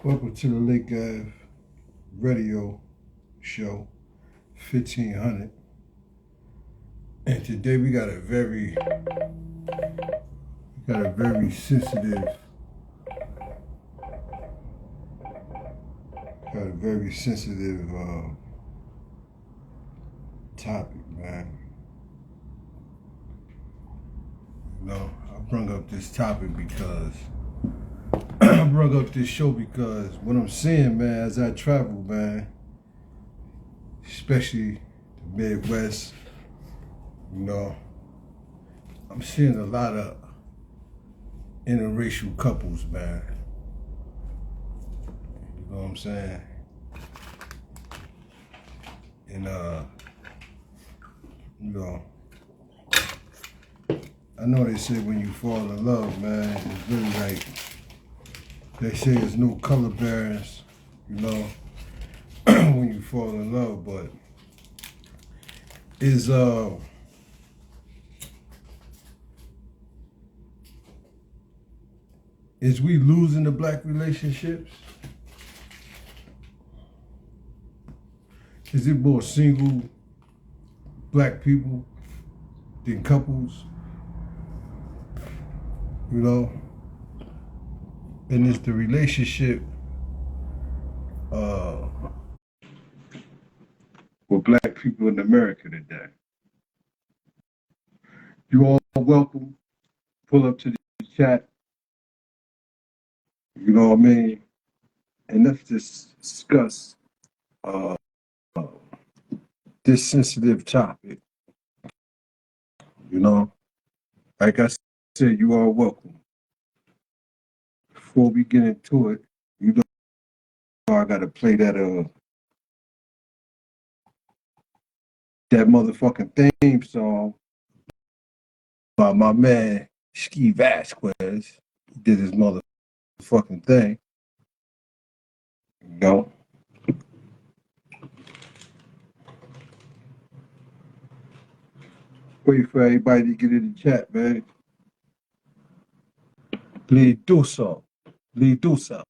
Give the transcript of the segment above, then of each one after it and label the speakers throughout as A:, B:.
A: Welcome to the Lake Ave Radio Show 1500. And today we got a very sensitive topic, man. You know, I brought up this topic because I brought up this show because what I'm seeing, man, as I travel, man, especially the Midwest, you know, I'm seeing a lot of interracial couples, man. You know what I'm saying? And you know, I know they say when you fall in love, man, it's really like they say there's no color barriers, you know, when you fall in love, but is we losing the black relationships? Is it more single black people than couples? You know? And it's the relationship with black people in America today. You all welcome. Pull up to the chat. You know what I mean? And let's just discuss this sensitive topic. You know? Like I said, you are welcome. Before we get into it, you know I gotta play that motherfucking theme song by my man Ski Vasquez. He did his motherfucking thing. You know? Wait for everybody to get in the chat, man. Please do so. Please do so.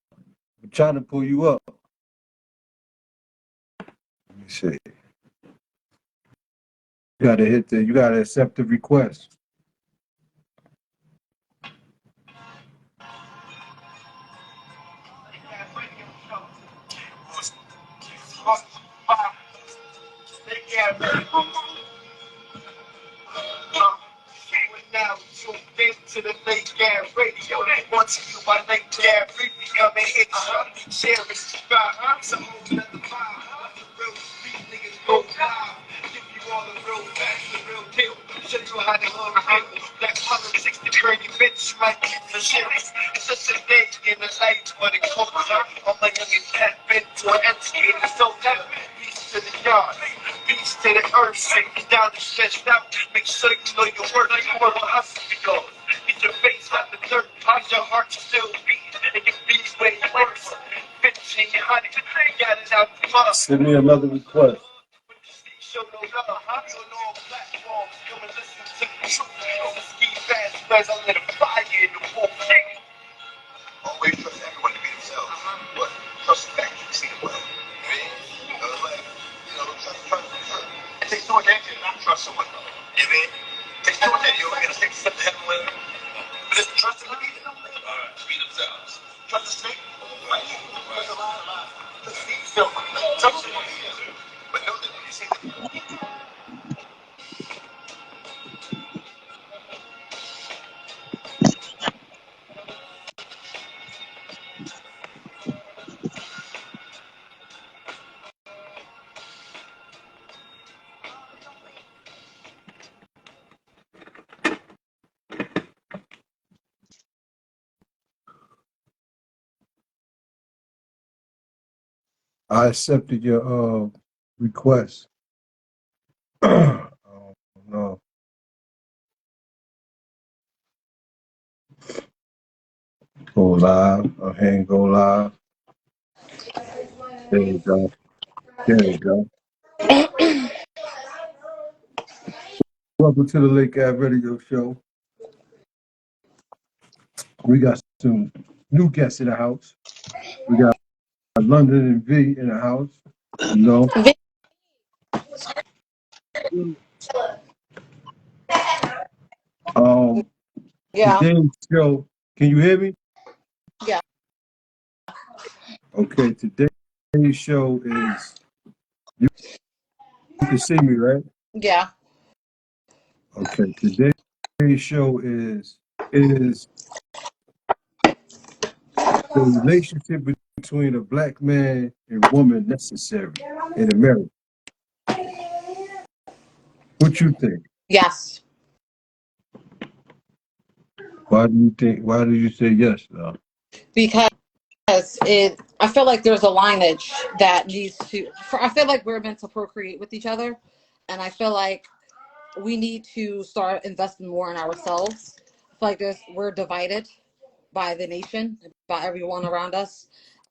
A: I'm trying to pull you up. Let me see. You gotta accept the request.
B: To the Lake Ave Radio, brought to you by Lake Ave Radio. Come and hit you, share it, subscribe. Some whole nother vibe. The real street niggas go live. Give you all the real facts, the real deal. Show you how the hood feel. That 160 dirty bitch might get for shit. It's just a day in the light for the culture. All my youngins tap into an educated so that peace to the yard. Peace to the earth, sink down and stretched out. Make sure you know your work, you work with hustle because. Get your face out the dirt, how's your heart still beat? And your beats way worse. 15, 100, got it out the mud.
A: Send me another request.
B: Show no love, huh? You on all platforms, come and listen to the truth. The Ski Vasquez, I lit a fire in the whole thing. Always trust everyone to be themselves. But trust the fact you see the world. It takes two attention not trust someone. You mean? It takes two attention. You only gotta stick to something heaven with. But it's trust in the leader. Alright, be themselves. Trust the state. Right. Trust the line. Trust the still. Trust the but know that you see
A: I accepted your request. No. Go live. And go live. There you go. There you go. Welcome to the Lake Ave Radio Show. We got some new guests in the house. We got London and V in the house. You know. Um,
C: Yeah,
A: today's show. Can you hear me?
C: yeah,
A: Okay. Today's show is. You can see me, right?
C: yeah.
A: Okay. Today's show is the relationship between a black man and woman necessary in America. What you think?
C: Yes,
A: Why do you think? Why do you say yes? Though?
C: because it. I feel like there's a lineage that needs to. I feel like we're meant to procreate with each other, and I feel like we need to start investing more in ourselves. I feel like we're divided by the nation, by everyone around us.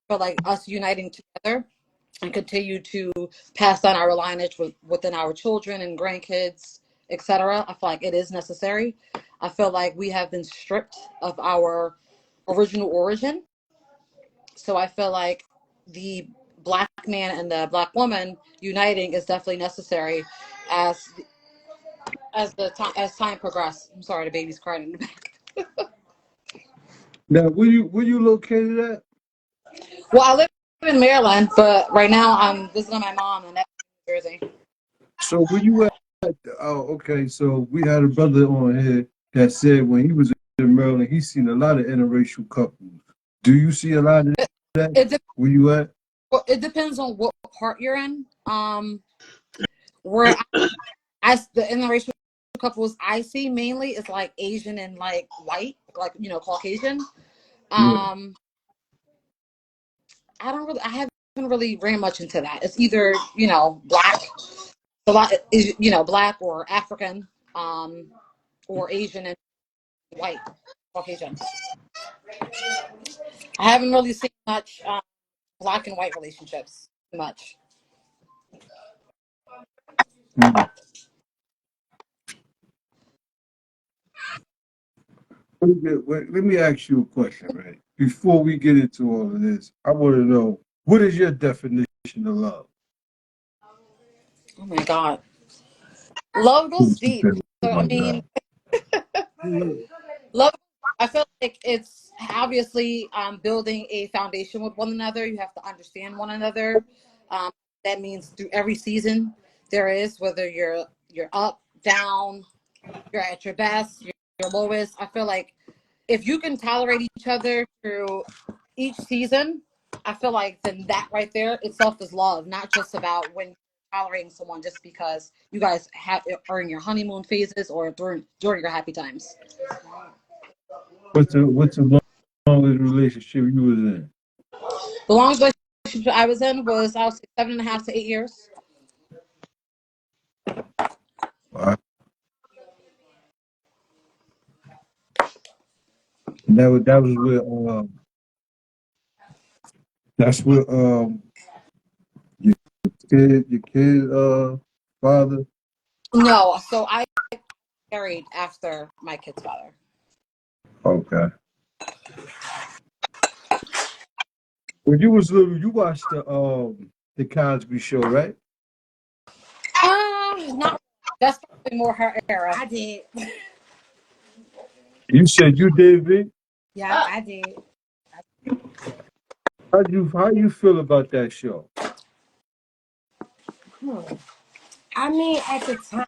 C: I feel like us uniting together and continue to pass on our lineage within our children and grandkids, etc. I feel like it is necessary. I feel like we have been stripped of our original origin. So I feel like the black man and the black woman uniting is definitely necessary as as time progresses. I'm sorry, the baby's crying in the back.
A: Now, where you located at?
C: Well, I live in Maryland, but right now I'm visiting my mom in New Jersey.
A: So where you at? Oh, okay. So we had a brother on here that said when he was in Maryland, he seen a lot of interracial couples. Do you see a lot of that?
C: It, de-
A: Where you at?
C: well, it depends on what part you're in. Where the interracial couples I see mainly is like Asian and like white, like Caucasian.
A: Yeah.
C: Um, I haven't really ran much into that. It's either black, a lot is black or African, or Asian and white, Caucasian. I haven't really seen much black and white relationships much.
A: Mm. Let me ask you a question, right? Before we get into all of this, I want to know what is your definition of love?
C: Oh my God, love goes
A: What you
C: deep.
A: feel
C: So I
A: about
C: mean,
A: love?
C: love. I feel like it's obviously building a foundation with one another. You have to understand one another. Um, that means through every season there is, whether you're up, down, you're at your best, your lowest. I feel like if you can tolerate each other through each season, I feel like then that right there itself is love, not just about when you're tolerating someone just because you guys are in your honeymoon phases or during your happy times.
A: What's the longest relationship you was in?
C: The longest relationship I was in was I was 7.5 to 8 years.
A: All right. And that was with that's with your your kid father.
C: No, so I married after my kid's father.
A: Okay. When you was little, you watched the Cosby Show, right?
C: Not that's probably more her era.
D: I did.
A: You said you did, Vic.
D: Yeah, I did.
A: How you feel about that show?
D: Hmm. I mean, at the time,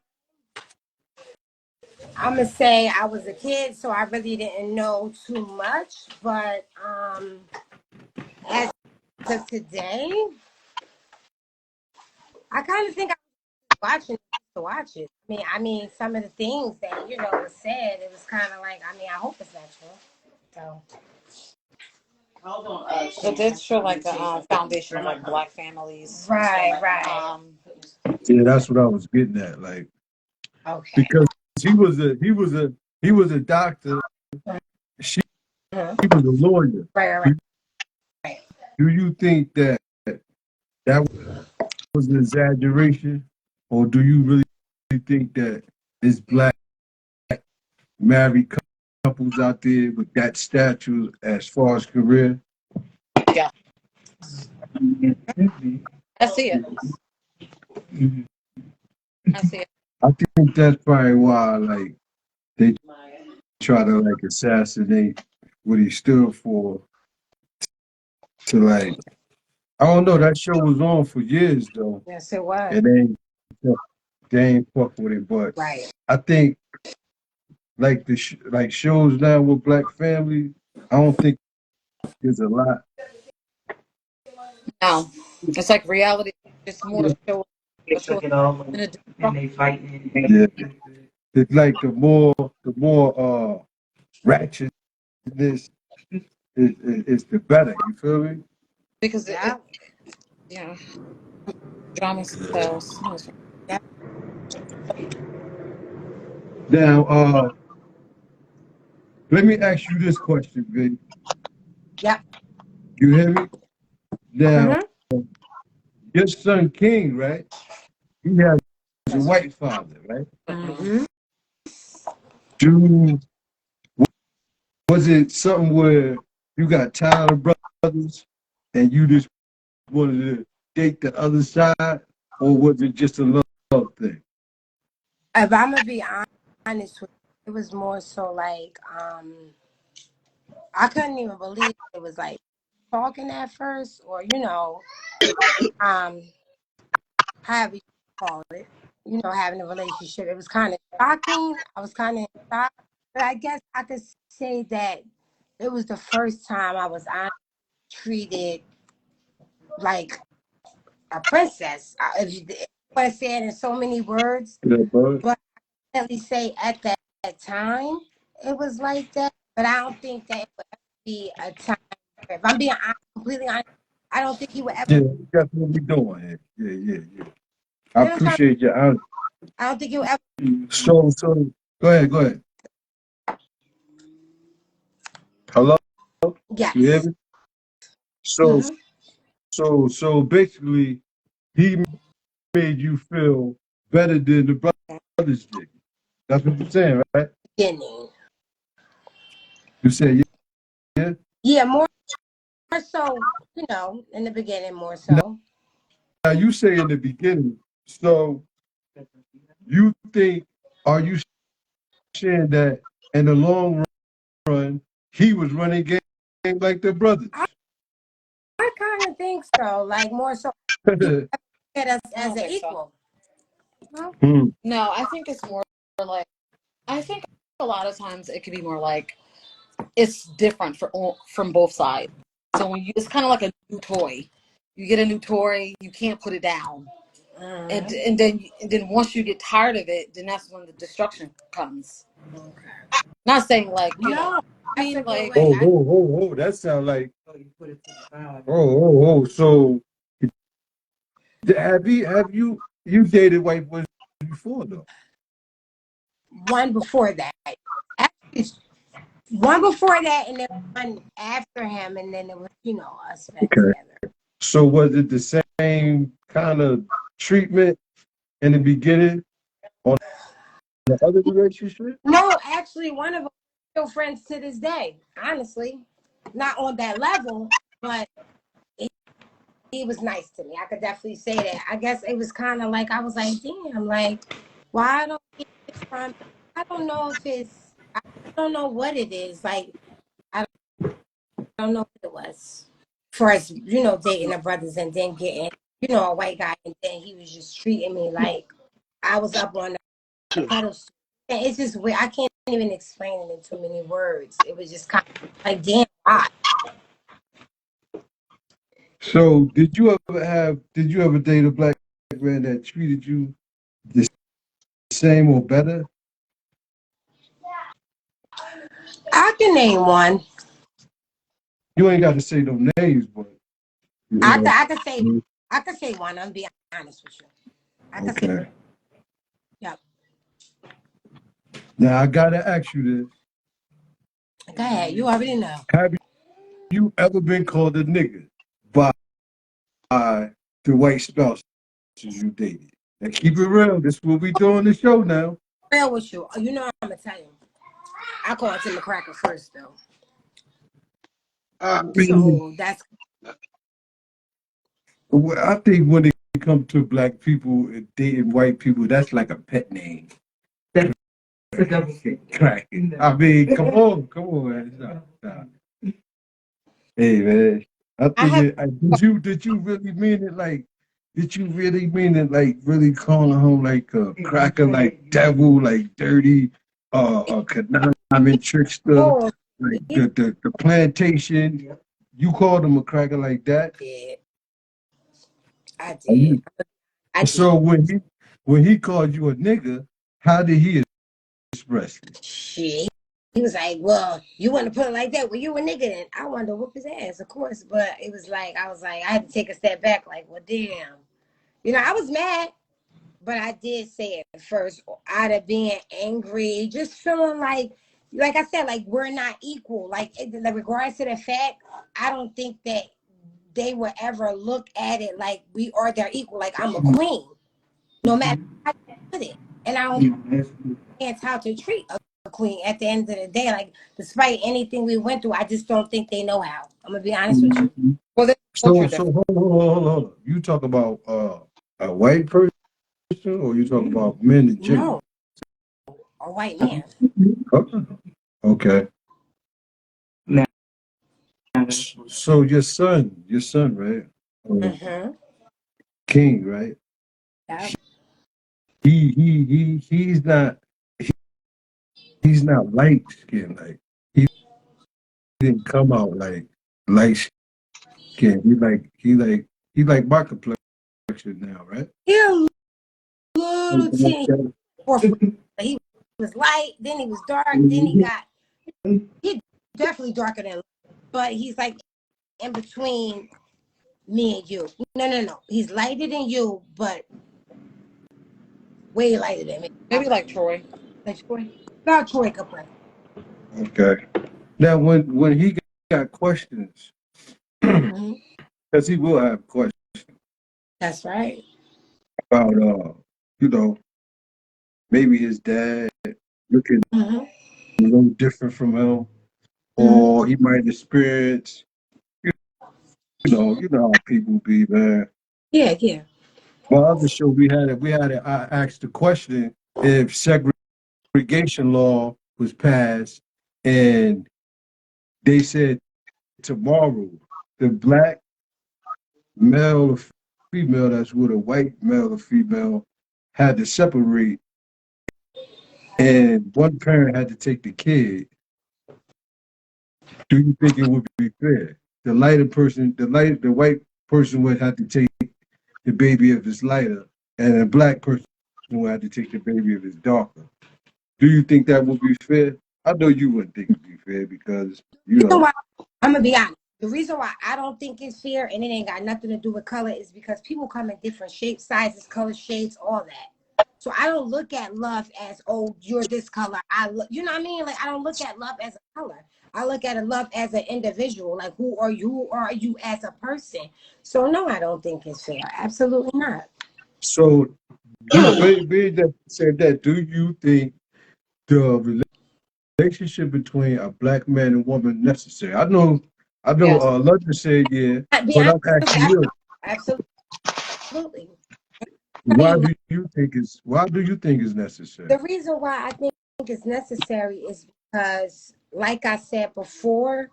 D: I'm gonna say I was a kid, so I really didn't know too much. But as of today, I kind of think I was watching it just to watch it. I mean, some of the things that was said, it was kind of like, I mean, I hope it's not true. So
C: It did show like a foundation of like black families.
D: right, right,
A: Yeah, that's what I was getting at. Like
D: okay.
A: because he was a doctor. She
D: Mhm.
A: was a lawyer.
D: Right, right,
A: Do,
D: right.
A: do you think that was an exaggeration, or do you really think that it's black married couples out there with that stature as far as career?
C: Yeah. I see it.
A: Mhm.
C: I see it.
A: I think that's probably why, like, they try to like assassinate what he stood for. To like, I don't know. That show was on for years though,
D: Yes, it was.
A: and they ain't fuck with it. But
D: Right.
A: I think like like shows now with black family, I don't think there's a lot.
C: No, it's like reality. It's more
A: Yeah,
C: show,
B: They
C: a show
B: took it all
C: than a
B: and
C: destruction.
B: they fighting.
A: yeah. It's like the more ratchetness is the better. You feel me?
C: Because
D: Yeah.
C: yeah, drama sells.
D: Yeah.
A: Now, let me ask you this question, Vic.
D: Yep.
A: You hear me? Now,
D: Mm-hmm.
A: your son King, right? He has a white father, right?
D: Mm-hmm.
A: Do Was it something where you got tired of brothers and you just wanted to date the other side, or was it just a love thing?
D: If I'm gonna be honest with you, it was more so like I couldn't even believe it was like talking at first, or um however you call it, having a relationship. It was kind of shocking. I was kind of shocked, but I guess I could say that it was the first time I was treated like a princess. If you want to say it in so many words,
A: Yeah, bud.
D: but I can definitely say at that time it was like that. But I don't think that it would ever be a time where, if I'm being honest, completely honest, I don't think he would ever.
A: Yeah, that's what we doing here. Yeah, yeah, yeah. I
D: You know what I'm trying?
A: appreciate your honesty.
D: I don't think he would ever.
A: So, go ahead, go ahead. Hello, you hear
D: Yes.
A: me? So,
D: Mm-hmm.
A: so basically, he made you feel better than the brothers did. That's what you're saying, right?
D: Beginning.
A: You said, yeah.
D: Yeah, more so. In the beginning, more
A: Now,
D: so.
A: you say in the beginning. So, you think, are you saying that in the long run, he was running game like the
D: I,
A: brothers?
D: I kind of think so. Like more so, he
A: Hmm.
D: look at us
C: I
D: as
C: don't
D: an
C: think so.
D: equal. Well,
C: No, I think it's more like I think a lot of times it could be more like it's different from both sides. So when it's kind of like a new toy. You get a new toy, you can't put it down, and
D: mm,
C: and then once you get tired of it, then that's when the destruction comes.
D: okay.
C: Not saying like
D: No,
C: I
D: that's a
C: mean
D: good
C: like
D: way.
A: Oh, oh, oh, oh, that sounds like,
B: Oh, you put it to the side.
A: oh, oh, oh. So, have you dated white boys before, though?
D: One before that. Actually, one before that, and then one after him, and then it was, us back
A: Okay.
D: together.
A: So, was it the same kind of treatment in the beginning on the other relationship?
D: No, actually, one of them still friends to this day. Honestly, not on that level, but he was nice to me. I could definitely say that. I guess it was kind of like I was like, damn, like why I don't get this from? I don't know if it's. I don't know what it is. Like I don't know what it was. For us, dating the brothers and then getting, a white guy, and then he was just treating me like I was up on the pedestal. And it's just weird. I can't even explain it in too many words. It was just kind of like, damn, why?
A: So, did you ever date a black man that treated you the same or better?
D: I can name one.
A: You ain't got to say no names, but
D: I
A: you
D: could, I could say,
A: know.
D: I could say one. I'm being honest with you. I could say,
A: Okay.
D: yep.
A: Now I gotta ask you this:
D: Go ahead. You already know.
A: have you ever been called a nigga by the white spouses you dated? Now keep it real. This is what we doing the show now.
D: Real with you. You know I'm gonna tell you. I called Tim the Cracker first though.
A: I mean,
D: So that's
A: Well, I think when it comes to black people dating white people, that's like a pet name. That's a double crack. I mean, come on, man. Stop. Hey, man. I
D: I
A: think
D: have
A: did you really mean it like? Did you really mean it like really calling him like a cracker, like devil, like dirty, a conniving trickster,
D: oh
A: like the plantation? You called him a cracker like that?
D: did. I
A: Are
D: did.
A: you-
D: I did.
A: So when he called you a nigga, how did he express it?
D: Shit. He was like, well, you want to put it like that? Well, you a nigga then. I wanted to whoop his ass, of course. But it was like, I was like, I had to take a step back, like, well, damn. You know, I was mad, but I did say it at first out of being angry, just feeling like I said, like we're not equal. Like in regards to the fact, I don't think that they will ever look at it like we are their equal. Like I'm a queen, no matter how you put it. And I don't understand how to treat a queen at the end of the day. Like despite anything we went through, I just don't think they know how. I'm gonna be honest with you.
C: Well, there's
A: So
C: culture
A: so
C: difference.
A: hold on. You talk about a white person, or you talk about men in general?
D: No, a white man.
A: Okay. Okay. So your son, right?
D: Mm-hmm.
A: King, right?
D: Yeah.
A: He's not light skinned. Like he didn't come out like light skinned. He like my complexion now, right?
D: He a little teeny. He was light, then he was dark, then he definitely darker than, but he's like in between me and you. No. He's lighter than you, but way lighter than me.
C: Maybe like Troy.
D: Like Troy. About Troy complexion.
A: Okay. Now when he got questions,
D: Mm-hmm.
A: because he will have questions
D: That's right.
A: about you know, maybe his dad looking
D: Mm-hmm.
A: a little different from him,
D: Mm-hmm.
A: or he might experience, you know how people be, man.
D: Yeah, yeah.
A: My other show we had it. I asked the question if segregation law was passed, and they said tomorrow the black male or female that's with a white male or female had to separate, and one parent had to take the kid. Do you think it would be fair? The white person would have to take the baby if it's lighter, and a black person would have to take the baby if it's darker. Do you think that would be fair? I know you wouldn't think it'd be fair because
D: The reason why I'm gonna be honest. The reason why I don't think it's fair and it ain't got nothing to do with color is because people come in different shapes, sizes, color shades, all that. So I don't look at love as, oh, you're this color. You know what I mean? Like I don't look at love as a color. I look at a love as an individual. Like who are you? Who are you as a person? So no, I don't think it's fair. Absolutely not.
A: so. Being that said that, do you think the relationship between a black man and woman necessary? I know.
C: Yes.
A: London said yeah,
D: Be
A: but
D: honest
A: I'm
D: with
A: asking
D: you,
A: you,
D: absolutely. Tell
A: why
D: you,
A: do you think is necessary?
D: the reason why I think it's necessary is because, like I said before,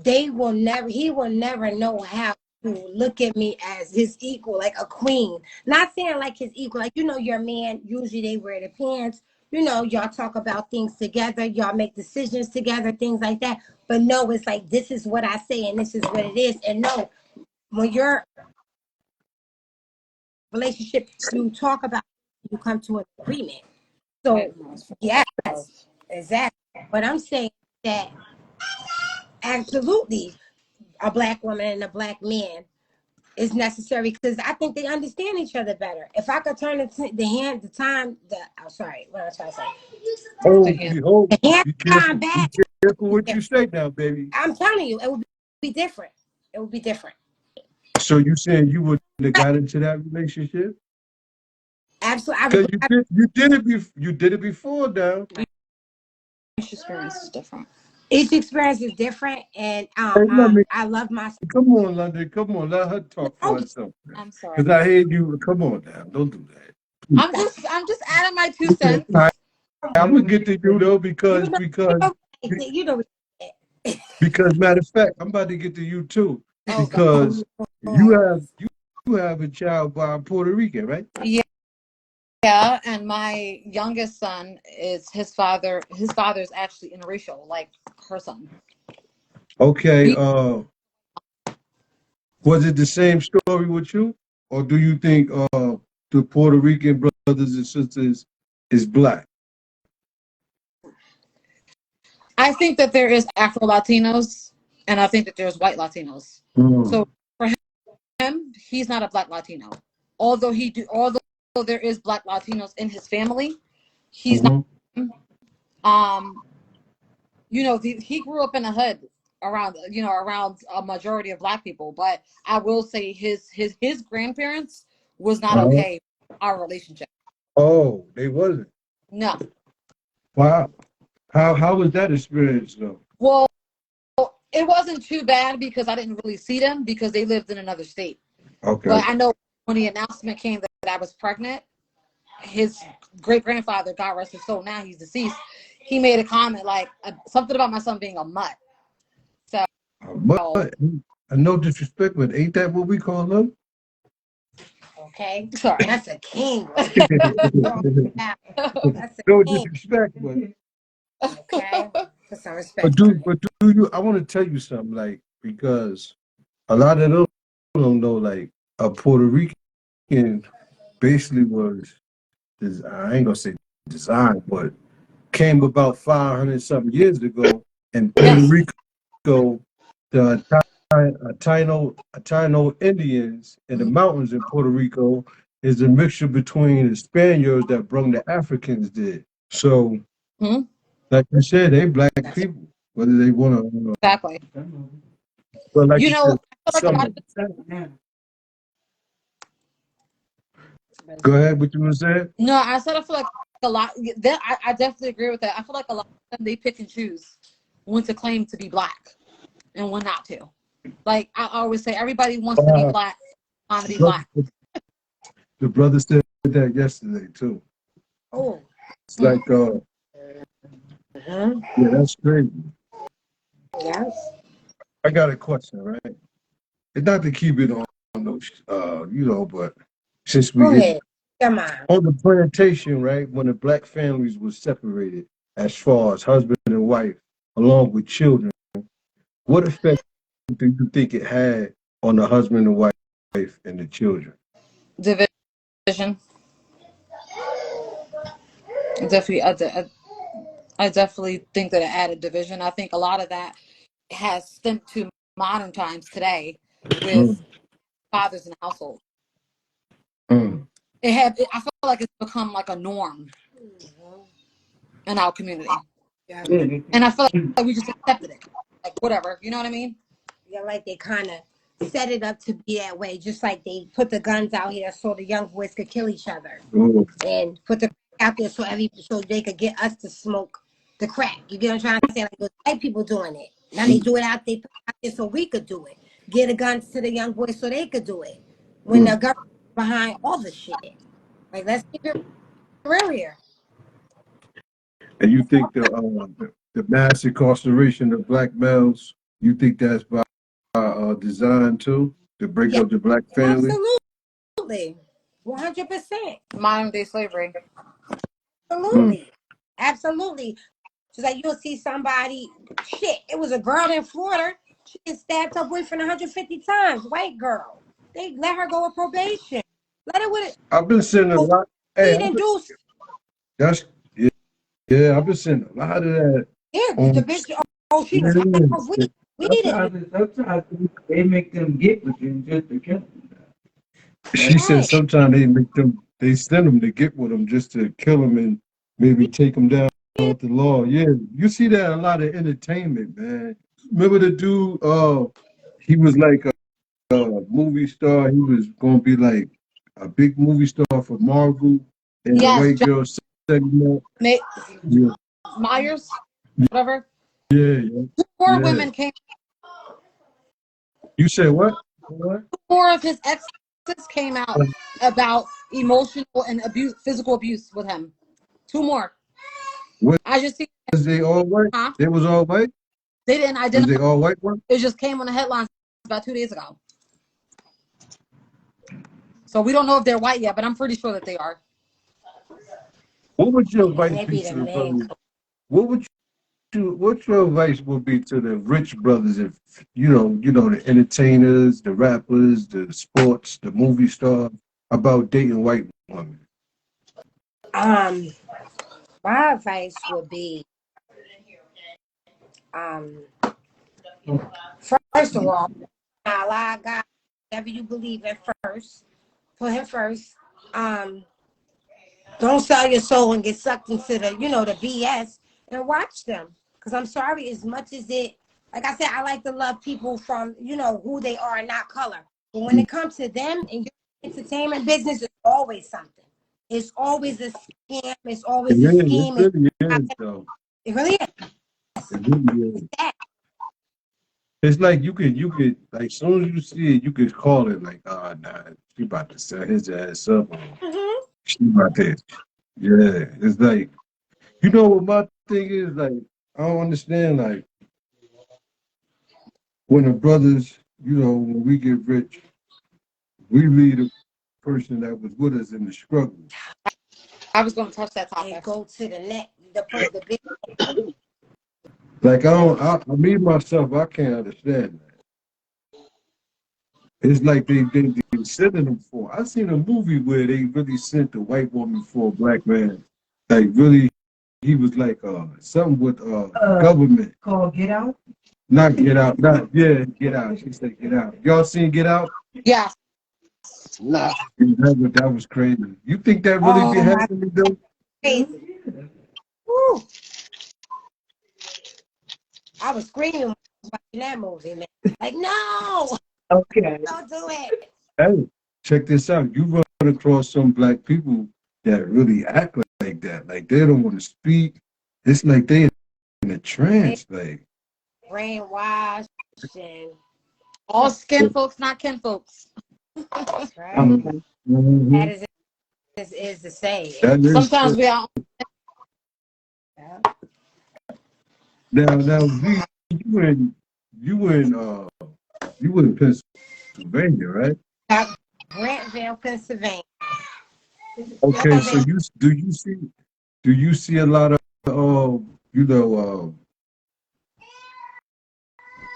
D: he will never know how to look at me as his equal, like a queen. Not saying like his equal, like, your man, usually they wear the pants, y'all talk about things together, y'all make decisions together, things like that. But no, it's like, this is what I say and this is what it is. And no, when your relationship, you talk about, you come to an agreement. So, yes, exactly. But I'm saying that absolutely a black woman and a black man is necessary because I think they understand each other better. If I could turn sorry, what am I trying to say?
C: The
A: Hold,
C: hand.
A: hold,
D: The hand
A: be
D: time
A: careful, be
D: back.
A: careful what you say now, baby.
D: I'm telling you, it would be different. It would be different.
A: So you saying you wouldn't have got into that relationship?
D: Absolutely.
A: Because you did it before now.
C: Each experience is different.
D: Each experience is different, and
A: Hey, let me,
D: I love my.
A: come on, London. Come on, let her talk for
D: Oh,
A: herself.
C: I'm sorry.
A: Because I heard you. Come on now. Don't do that.
C: I'm just adding my 2 cents.
A: I'm gonna get to you though
D: you know, you know,
A: because matter of fact, I'm about to get to you too
C: Oh God.
A: because you have a child by Puerto Rican, right?
C: Yeah, yeah. And my youngest son is his father. His father is actually interracial, like her son.
A: Okay.
C: He,
A: Was it the same story with you, or do you think the Puerto Rican brothers and sisters is black?
C: I think that there is Afro Latinos, and I think that there's white Latinos.
A: Mm.
C: So for him, he's not a black Latino. Although there is black Latinos in his family, he's not.
A: Hmm.
C: Um, he grew up in a hood around a majority of black people. But I will say his grandparents was not
A: Uh-huh.
C: okay with our relationship.
A: Oh, they wasn't.
C: No.
A: Wow. How was that experience though?
C: Well, it wasn't too bad because I didn't really see them because they lived in another state.
A: Okay.
C: But I know when the announcement came that I was pregnant, his great grandfather, God rest his soul, now he's deceased. He made a comment like something about my son being a mutt. So
A: But no disrespect, but ain't that what we call them?
D: okay,
C: sorry.
D: that's a king. That's a
A: No
D: king.
A: disrespect, but
D: Okay, put some respect on it.
A: but do you? I want to tell you something, like because a lot of them don't know, like a Puerto Rican basically was. I ain't gonna say designed, but came about 500 something years ago, and Puerto
C: Yes.
A: Rico, the Taino Indians in the mountains in Puerto Rico is a mixture between the Spaniards that brung the Africans did. So,
C: Hmm.
A: like you said, they black
D: That's
A: people, whether they want to.
C: Exactly.
A: But like
C: You
A: you
C: know,
A: said,
C: I feel like a lot
A: some.
C: of
A: Go ahead, what you were saying?
C: no, I said I feel like a lot. I definitely agree with that. I feel like a lot of them they pick and choose when to claim to be black and when not to. Like I always say, everybody wants to be
A: Uh,
C: black, want to be
A: brother,
C: black.
A: the brother said that yesterday too.
D: oh,
A: It's like,
D: hmm,
A: yeah, that's crazy.
D: yes.
A: I got a question, right? And not to keep it on those, but since
D: Go
A: we it,
D: ahead. Come on.
A: on the plantation, right, when the black families were separated, as far as husband and wife, along with children, what effect do you think it had on the husband and wife and the children?
C: Division. Definitely, I definitely think that it added division. I think a lot of that has stemmed to modern times today
A: Mm,
C: with fathers in the household.
A: mm,
C: I feel like it's become like a norm in our community,
D: Yeah,
C: and I feel like we just accepted it, like whatever. You know what I mean?
D: yeah, like they kind of set it up to be that way, just like they put the guns out here so the young boys could kill each other,
A: mm,
D: and put the crack out there so they could get us to smoke the crack. You get what I'm trying to say? Like the white people doing it. Now they
A: mm,
D: do it out there, put it out there so we could do it. Get the guns to the young boys so they could do it. When the
A: mm.
D: government behind all the shit. Like let's keep it real here.
A: And you think the mass incarceration of black males, you think that's by design too, to break
D: Yeah,
A: up the black family?
D: absolutely. 100%.
C: Modern day slavery.
A: Mm.
D: Absolutely. Absolutely. Just like you'll see somebody, shit, it was a girl in Florida. She get stabbed her boyfriend 150 times. White girl. They let her go with probation. Let her with
A: I've been seeing a
D: it.
A: lot. Hey,
D: Weed induced.
A: that's yeah, yeah. I've been seeing a lot of that
D: Yeah, the
A: on.
D: bitch, oh, she was high
A: Yeah.
D: off weed. Weed
E: Sometimes they make them get with you just to kill them.
A: She said
D: right.
A: sometimes they send them to get with them just to kill them and maybe take them down with the law. Yeah, you see that a lot of entertainment, man. Remember the dude? He was like a movie star. He was gonna be like a big movie star for Marvel, and the
C: Yes,
A: white
C: John
A: girl said, "No,
C: Ma-
A: yeah,
C: Myers, whatever.
A: Yeah,
C: Four
A: yeah.
C: women came.
A: You said what? What?
C: Four of his exes came out about emotional and abuse, physical abuse with him. Two more.
A: Was
C: I just see,
A: they all white?
C: huh?
A: They was all white?
C: They didn't
A: Was
C: identify.
A: they all white one?
C: It just came on the headlines about 2 days ago. So we don't know if they're white yet, but I'm pretty sure that they are.
A: What would your
D: And
A: advice
D: they
A: be
D: be
A: to
D: the
A: the
D: men.
A: brothers? What would what your advice would be to the rich brothers, if the entertainers, the rappers, the sports, the movie stars, about dating white women?
D: Um, my advice would be, um, first of all, allow God, whatever you believe in first, put him first. Um, don't sell your soul and get sucked into the BS and watch them. Because I'm sorry, as much as like I said, I like to love people from, who they are and not color. But when it comes to them and your entertainment business, it's always something. It's always a scam. It's
A: It
D: always a
A: really, it
D: scheme.
A: really is though.
D: It really
A: It really is.
D: is that.
A: It's like you could like as soon as you see it, you could call it like, oh nah, she about to set his ass up. Or
D: Mm-hmm.
A: she about to, yeah. It's like what my thing is like. I don't understand like when the brothers, when we get rich, we leave the person that was with us in the struggle.
C: I was going to touch that
D: And
C: topic.
D: go to the net. The big.
A: Like me myself, I can't understand that. It's like they sending them for. I seen a movie where they really sent a white woman for a black man. Like really, he was like something with government.
E: Called Get Out.
A: Not Get Out. Not yeah, Get Out. She said Get Out. Y'all seen Get Out?
C: Yeah.
A: Nah. That was crazy. You think that really be
D: Oh my
A: happening though?
D: face. Woo. I was screaming when I was watching that movie, man. Like, no,
E: Okay.
D: don't do it.
A: Hey, check this out. You run across some black people that really act like that. Like they don't want to speak. It's like they in a
D: They
A: trance. Like
D: brainwashed and
C: All skin folks, not kin folks.
D: that's right.
A: um, mhm.
D: That is to say.
A: That is
C: Sometimes we are.
D: Yeah.
A: now V, you in you in uh you in Pennsylvania, right?
D: Grantville, Pennsylvania.
A: Okay, so do you see a lot of you know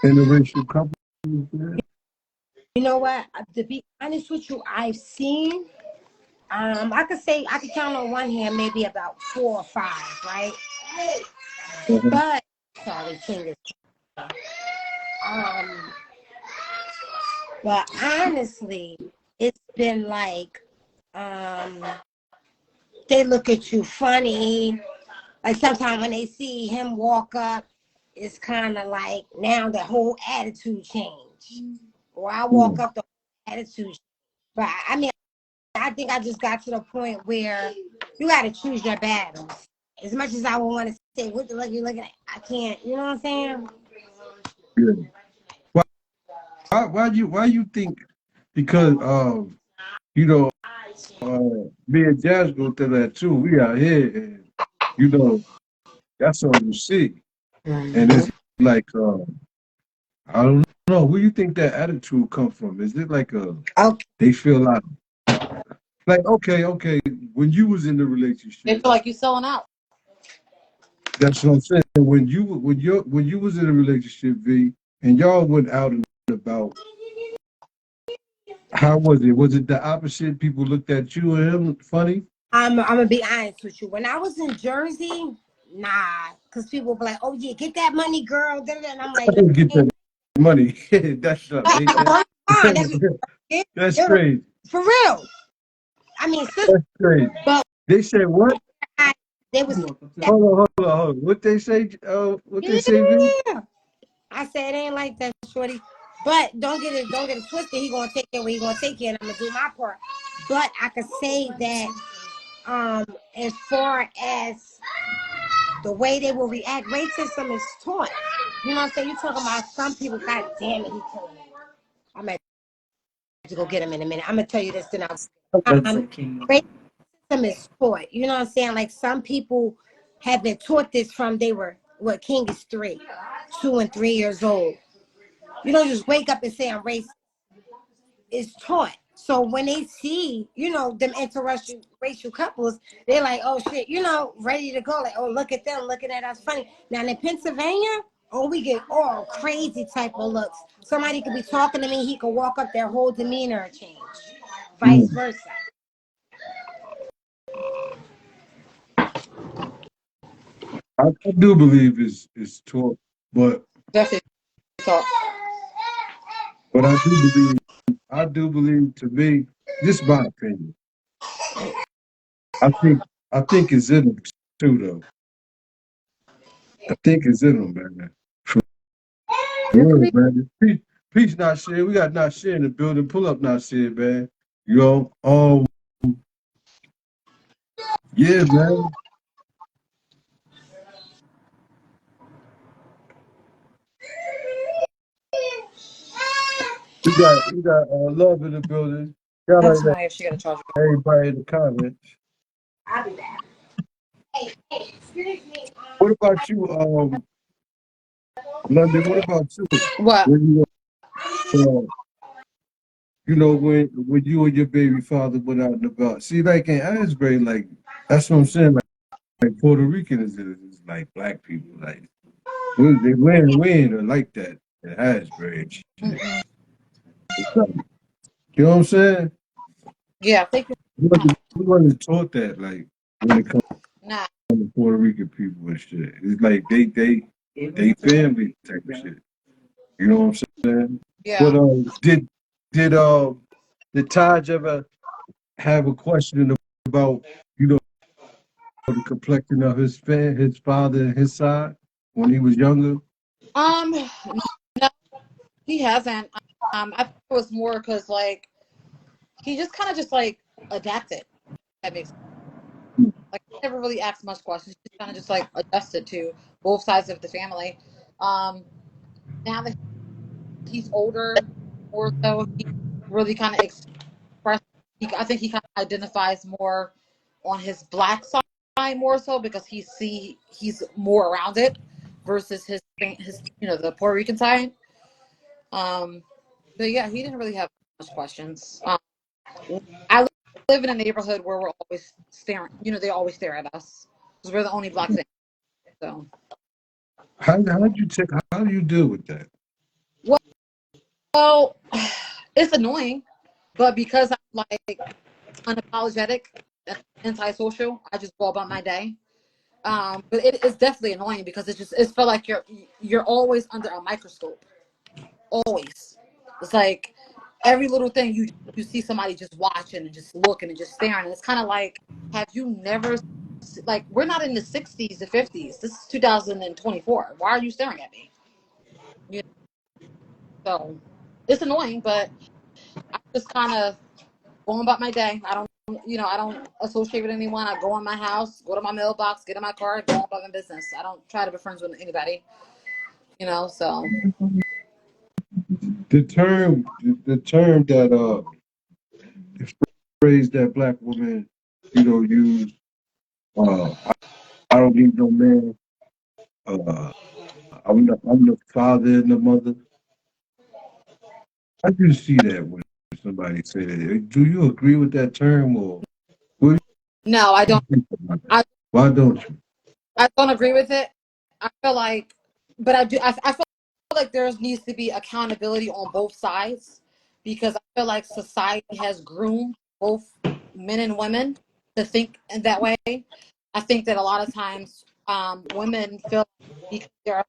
A: interracial couples there?
D: You know what? To be honest with you, I've seen. I could count on one hand, maybe about 4 or 5, right?
A: Uh-huh.
D: But sorry, King is. Um, but honestly, it's been like, um, they look at you funny. Like sometimes when they see him walk up, it's kind of like now the whole attitude change. Or I walk up, the whole attitude change. But I mean, I think I just got to the point where you got to choose your battles. As much as I would want to say, what the look you looking at, I can't. You know what I'm saying?
A: Yeah. Why, why you think because you know me and Jazz go through that too. We out here and you know that's all you see. And
D: Mm-hmm.
A: it's like I don't know. Where you think that attitude come from? Is it like
D: Okay.
A: they feel like okay, when you was in the
C: They
A: relationship,
C: feel like you're selling out.
A: that's what I'm saying. When you was in a relationship, V, and y'all went out and about, how was it? Was it the opposite? People looked at you and him funny?
D: I'm gonna be honest with you. When I was in Jersey, nah, because people be like, "Oh yeah, get that money, girl," and I'm like,
A: Get
D: "Man,
A: that money. That's something, ain't that?
D: fine, that's it,
A: That's
D: it was
A: crazy.
D: for real." I mean, sister,
A: That's crazy.
D: but
A: They said what?
D: they was that.
A: Hold on. What they say? What they say, V?
D: Yeah, I said it ain't like that, shorty. But don't get it twisted. He gonna take it where he gonna take it, and I'm gonna do my part. But I could say that, as far as the way they will react. Racism is taught. You know what I'm saying? You're talking about some people, God damn it, he killed me. I'm at to go get him in a minute. I'm gonna tell you this then racism is taught. You know what I'm saying? Like some people have been taught this from they were what King is 2 and 3 years old. You don't just wake up and say I'm racist. It's taught. So when they see, them interracial couples, they're like, oh shit, ready to go. Like, oh, look at them, looking at us funny. Now in Pennsylvania, oh, we get all crazy type of looks. Somebody could be talking to me, he could walk up, their whole demeanor change. Vice
A: Mm.
D: versa.
A: I do believe it's taught, but
C: Definitely thought.
A: I do believe to me, this is my opinion. I think it's in them too, though. I think it's in them, man. For
C: It could
A: real,
C: be.
A: man. Peace, not shit. We got not shit in the building. Pull up, not shit, man. Yeah, man. We got love in the building. Shout out
C: That's
A: to
C: my if she got a charger.
A: everybody in the comments.
D: I'll be back. Hey, excuse me.
A: What about you, London? What about you?
C: What?
A: When uh, when you and your baby father went out and about. See, like in Asbury, like that's what I'm saying. Like Puerto Rican is like black people. Like we ain't like that in Asbury and shit.
C: Mm-mm.
A: You know what I'm saying?
C: Yeah, thank you.
A: We wasn't taught that like when it comes
C: Nah.
A: to Puerto Rican people and shit. It's like they family type of shit. You know what I'm saying? But
C: Yeah.
A: did did Taj ever have a question about you know the complexion of his father and his side when he was younger?
C: No, he hasn't. I think it was more because like he just kind of just like adapted. That makes sense. Like he never really asked much questions. He kind of just like adjusted to both sides of the family. Um, Now that he's older, more so he really kind of expressed. I think he kind of identifies more on his black side more so because he's more around it versus his the Puerto Rican side. Um, but yeah, he didn't really have much questions. I live in a neighborhood where we're always staring. They always stare at us because we're the only black thing. So,
A: How do you deal with that?
C: well, it's annoying, but because I'm like unapologetic and antisocial, I just go about my day. But it is definitely annoying because it's felt like you're always under a microscope. Always. It's like every little thing you see somebody just watching and just looking and just staring. And it's kind of like, have you never like we're not in the 60s, the 50s. This is 2024. Why are you staring at me? You So it's annoying, but I just kind of going about my day. I don't associate with anyone. I go in my house, go to my mailbox, get in my car, go about my business. I don't try to be friends with anybody. So
A: The term that the phrase that black women use I don't need no man. Uh, I'm the father and the mother. I do see that when somebody say that. Do you agree with that term, or what
C: no, I
A: do
C: don't.
A: you think about that?
C: I
A: Why don't you?
C: I don't agree with it. I feel like, but I do. I feel like there needs to be accountability on both sides because I feel like society has groomed both men and women to think in that way. I think that a lot of times women feel because they're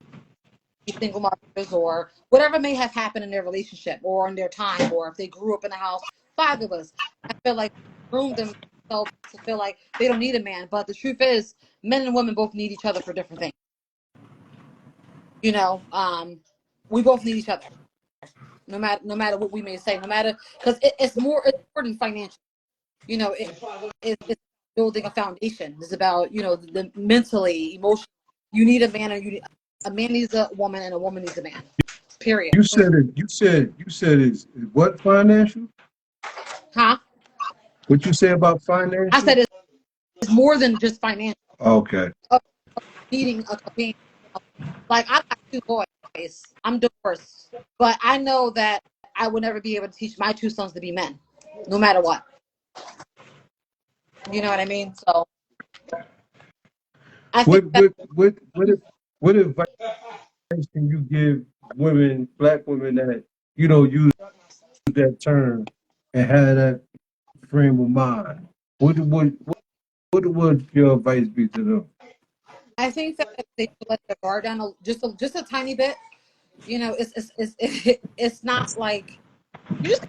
C: single mothers or whatever may have happened in their relationship or in their time or if they grew up in a house fatherless. I feel like they groom themselves to feel like they don't need a man. But the truth is men and women both need each other for different things. You know, we both need each other. No matter what we may say, no matter because it's more than financial. It's building a foundation. It's about the mentally, emotionally. You need a man, and a man needs a woman, and a woman needs a man. Period.
A: You said it. You said it's what financial?
C: Huh?
A: What you say about
C: I
A: financial?
C: said it's more than just financial.
A: Okay.
C: Of needing a companion. Like I got two boys. I'm divorced, but I know that I would never be able to teach my two sons to be men, no matter what. You know what I mean? So I think
A: What
C: that
A: what what what if, what advice can you give women, black women that use that term and have that frame of mind? What would your advice be to them?
C: I think that they should let their guard down just a tiny bit. You know, it's not like you just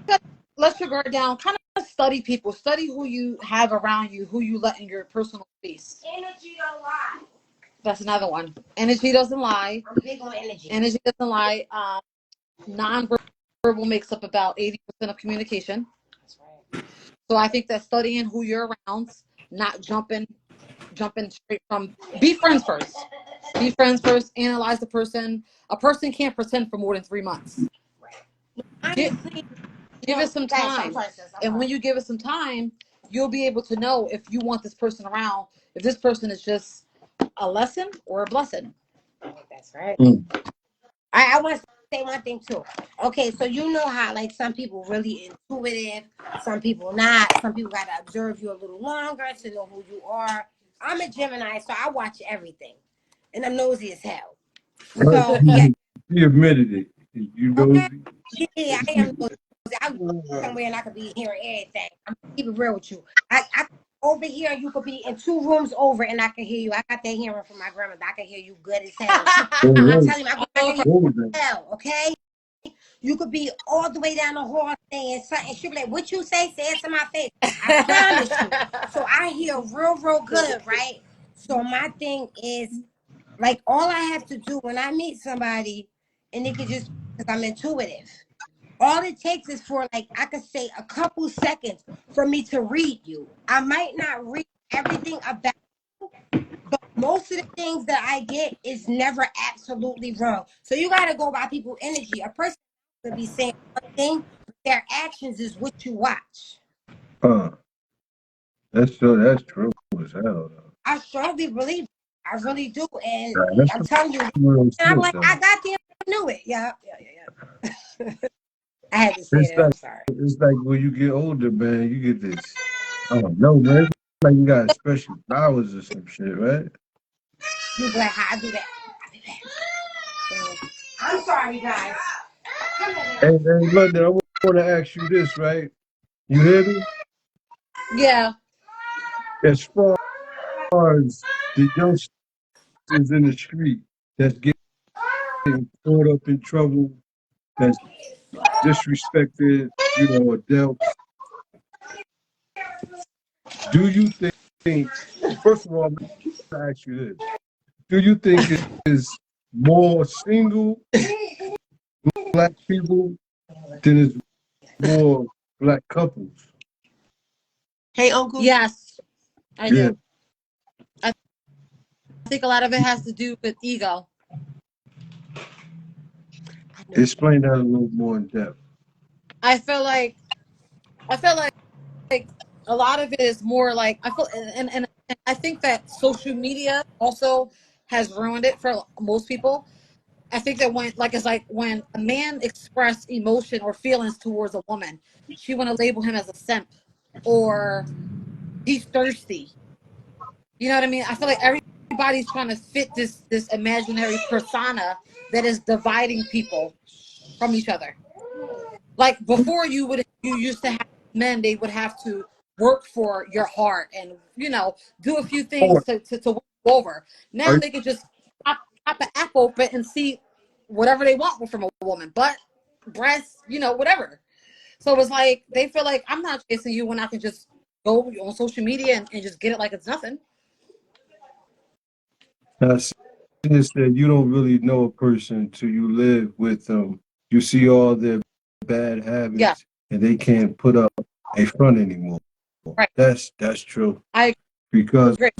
C: gotta let your guard down. Kind of study people, study who you have around you, who you let in your personal space.
D: Energy don't lie.
C: That's another one. Energy doesn't lie.
D: I'm big on energy.
C: Energy doesn't lie. Non-verbal makes up about 80% of communication.
D: That's right.
C: So I think that studying who you're around, not jumping straight from be friends first. Be friends first. Analyze the person. A person can't pretend for more than 3 months. Give,
D: Honestly,
C: give it some
D: guys,
C: time, and when you give it some time, you'll be able to know if you want this person around. If this person is just a lesson or a blessing.
D: that's right.
A: Mm.
D: I want to say one thing too. Okay, so you know how like some people really intuitive, some people not. Some people got to observe you a little longer to know who you are. I'm a Gemini, so I watch everything, and I'm nosy as hell.
A: Well,
D: So yeah,
A: he admitted it. You know.
D: okay, yeah, I am nosy. I go somewhere and I could be hearing everything. I'm gonna keep it real with you. I over here, you could be in 2 rooms over, and I can hear you. I got that hearing from my grandmother. I can hear you good as hell. I'm telling you, I can hear
A: What was
D: you
A: that?
D: hell. Okay. You could be all the way down the hall saying something. She'll be like, "What you say? Say it to my face." I promise you. So I hear real good, right? So my thing is, like, all I have to do when I meet somebody, and it could just because I'm intuitive. All it takes is for like I could say a couple seconds for me to read you. I might not read everything about, but most of the things that I get is never absolutely wrong. So you got to go by people's energy. A person could be saying one thing, but their actions is what you watch.
A: Huh. That's true as hell. Though.
D: I strongly believe it. I really do. And
A: That's
D: I'm telling you, and
A: real
D: I'm
A: shit
D: like, I
A: though.
D: got there, knew it. Yeah. I had to say
A: It's
D: that.
A: like
D: I'm sorry.
A: it's like when you get older, man, you get this. I don't know, man. It's like you got special powers or some shit, right?
D: You be like, how I do that. I'll be back. I'm sorry, guys.
A: Hey, London, I want to ask you this, right? You hear me?
C: Yeah.
A: As far as the youngsters in the street that's getting caught up in trouble, that's disrespected, adults, do you think, first of all, I'm going to ask you this. Do you think it is more single black people than is more black couples?
F: Hey, Uncle.
C: Yes, I
A: Yeah.
C: do. I think a lot of it has to do with ego.
A: Explain that a little more in depth.
C: I feel like I feel like a lot of it is more like I feel and I think that social media also has ruined it for most people. I think that when like it's like when a man express emotion or feelings towards a woman, she want to label him as a simp or he's thirsty. You know what I mean? I feel like everybody's trying to fit this imaginary persona that is dividing people from each other. Like before, you used to have men; they would have to work for your heart and do a few
A: Or
C: things to win you over. Now
A: are,
C: they can just pop an app open and see whatever they want from a woman, butt, breasts, whatever. So it's like they feel like I'm not chasing you when I can just go on social media and just get it like it's nothing.
A: Is that you don't really know a person till you live with them. You see all their bad
C: Yeah,
A: habits, and they can't put up a front anymore.
C: right.
A: That's true
C: I
A: because
C: agree.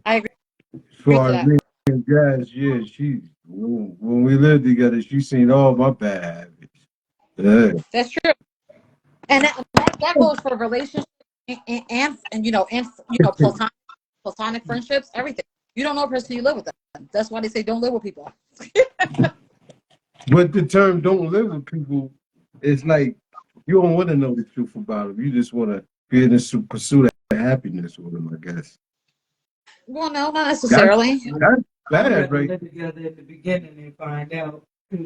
C: I agree
A: as
C: to
A: far as
C: that.
A: me, Jazz, yeah, she when we lived together, she seen all my bad habits. Yeah.
C: That's true. And that goes for relationships and platonic friendships, everything. You don't know a person, you live with them. That's why they say don't live with people.
A: But the term "don't live with people" is like you don't want to know the truth about them. You just want to be in this pursuit of happiness with them. I guess
C: Well, no, not
A: that's
C: necessarily.
A: that's
E: I'd
A: bad,
E: rather
A: right?
E: live together in the beginning and find out who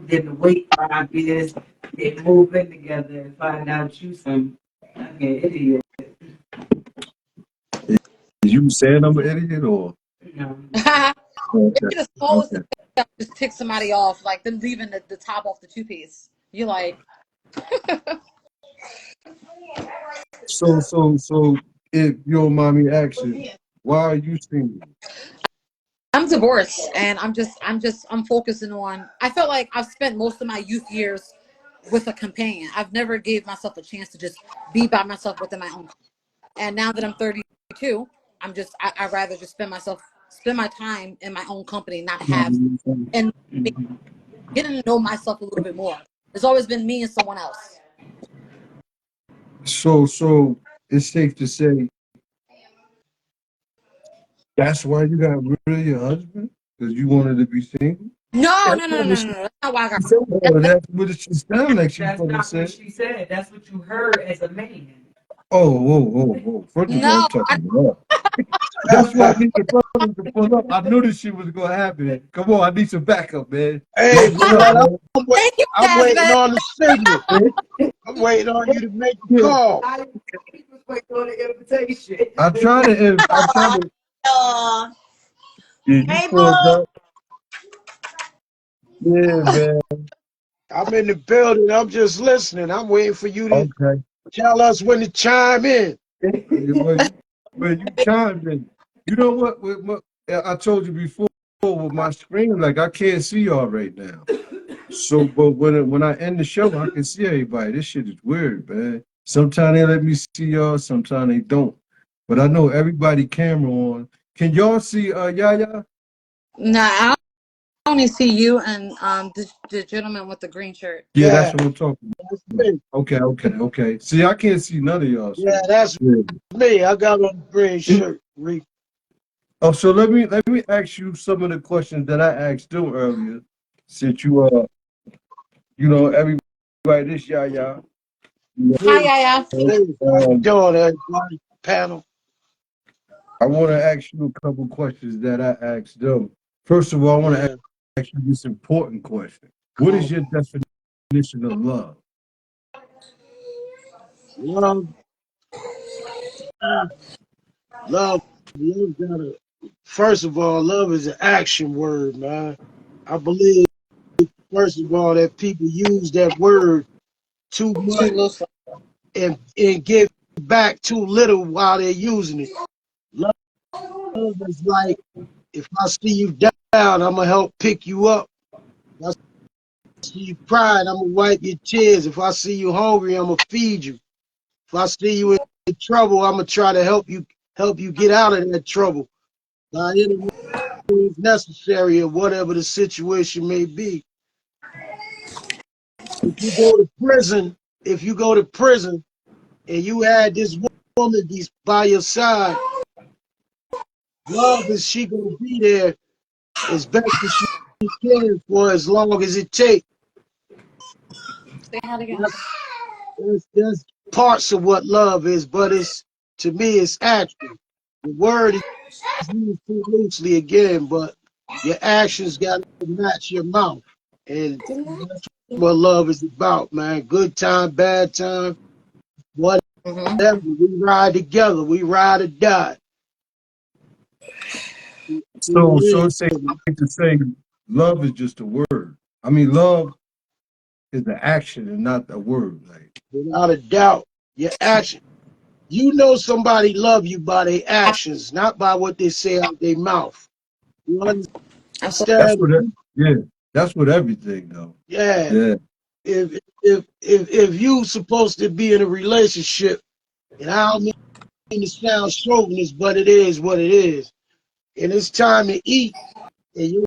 E: didn't wait 5 years, then move in together and find out you some fucking idiot.
A: Is you saying I'm an idiot or
E: You know,
A: okay?
C: It's the smallest
A: Okay.
C: thing that just tick somebody off, like them leaving the top off the two-piece. You're like,
A: So, if you don't mind me asking, why are you single?
C: I'm divorced, and I'm focusing on. I felt like I've spent most of my youth years with a companion. I've never gave myself a chance to just be by myself within my own. And now that I'm 32, I rather just spend my time in my own company, not have and getting to know myself a little bit more. It's always been me and someone else.
A: So it's safe to say that's why you got rid of your husband because you wanted to be single.
C: No,
A: That's
C: no, no,
A: not
C: no,
A: what
C: no,
A: she
C: no. That's not why I got.
A: said.
C: That,
A: Oh,
C: that,
A: that's what she sounded like she
E: that's
A: fucking
E: not what
A: said.
E: she said. That's what you heard as a man.
A: Oh, whoa, whoa, whoa. First of all, I'm
C: no, I,
A: talking to her. That's why I need the brothers to pull up. I knew this shit was gonna happen. Come on, I need some backup, man.
B: Hey,
A: Yo, what up,
B: man,
A: man?
C: thank you,
B: I'm waiting
C: Jasmine.
B: on the signal.
A: Yeah,
B: I'm waiting on you to make the
A: yeah.
B: call.
E: I was waiting on the invitation.
A: I'm trying to.
F: Uh,
A: Yeah, you
F: hey,
A: pulled
F: Boog.
A: up. Yeah, man.
B: I'm in the building. I'm just listening. I'm waiting for you to
A: Okay.
B: tell us when to chime in.
A: Yeah, well, you chimed in. You know what? I told you before with my screen, like I can't see y'all right now. So, but when I end the show, I can see everybody. This shit is weird, man. Sometimes they let me see y'all, sometimes they don't. But I know everybody camera on. Can y'all see Yaya?
C: Nah, I only see you and the gentleman with the green shirt.
A: Yeah, that's
B: Yeah,
A: what I'm talking
B: that's
A: about.
B: me.
A: Okay. See, I can't see none of y'all.
B: Yeah,
A: So
B: that's
A: yeah.
B: me. I got on the green shirt.
A: Oh, so let me ask you some of the questions that I asked them earlier. Since everybody this Yaya.
C: Hi, Yaya.
B: Hey, how you
A: Um,
B: doing, everybody? Panel.
A: I want to ask you a couple questions that I asked them. First of all, I want to
B: Yeah.
A: ask you this important question. What is your definition of love?
B: Love, love, love got a, first of all, love is an action word, man. I believe, first of all, that people use that word too
C: Too
B: much
C: loose.
B: and give back too little while they're using it. Love is like, if I see you down, I'm gonna help pick you up. If I see you crying, I'm gonna wipe your tears. If I see you hungry, I'm gonna feed you. If I see you in trouble, I'm gonna try to help you get out of that trouble by any means necessary or whatever the situation may be. If you go to prison, if you go to prison and you had this woman by your side, love is she gonna be there as best as she can for as long as it takes.
C: Say hi again.
B: That's, that's parts of what love is, but it's to me it's action. The word is used too loosely again, but your actions got to match your mouth, and that's what love is about, man. Good time, bad time, whatever.
C: Mm-hmm.
B: We ride together. We ride or die.
A: So it's safe to say love is just a word. I mean, love is the action and not the word. Like,
B: Without a doubt, your action. You know somebody love you by their actions, not by what they say out their mouth. You
C: Absolutely.
A: that's
B: understand?
A: what it, yeah, that's what everything though.
B: Yeah.
A: Yeah.
B: If you supposed to be in a relationship, and I don't mean to sound chauvinist, but it is what it is. and it's time to eat, and your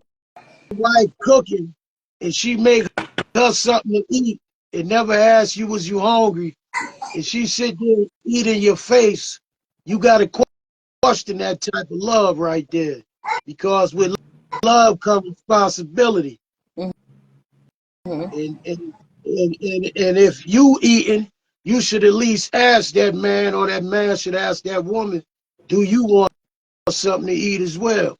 B: wife cooking, and she make her something to eat, and never ask you was you hungry, and she sit there and eat in your face, you gotta question that type of love right there. Because with love comes responsibility.
C: Mhm.
B: And if you eating, you should at least ask that man, or that man should ask that woman, do you want something to eat as well?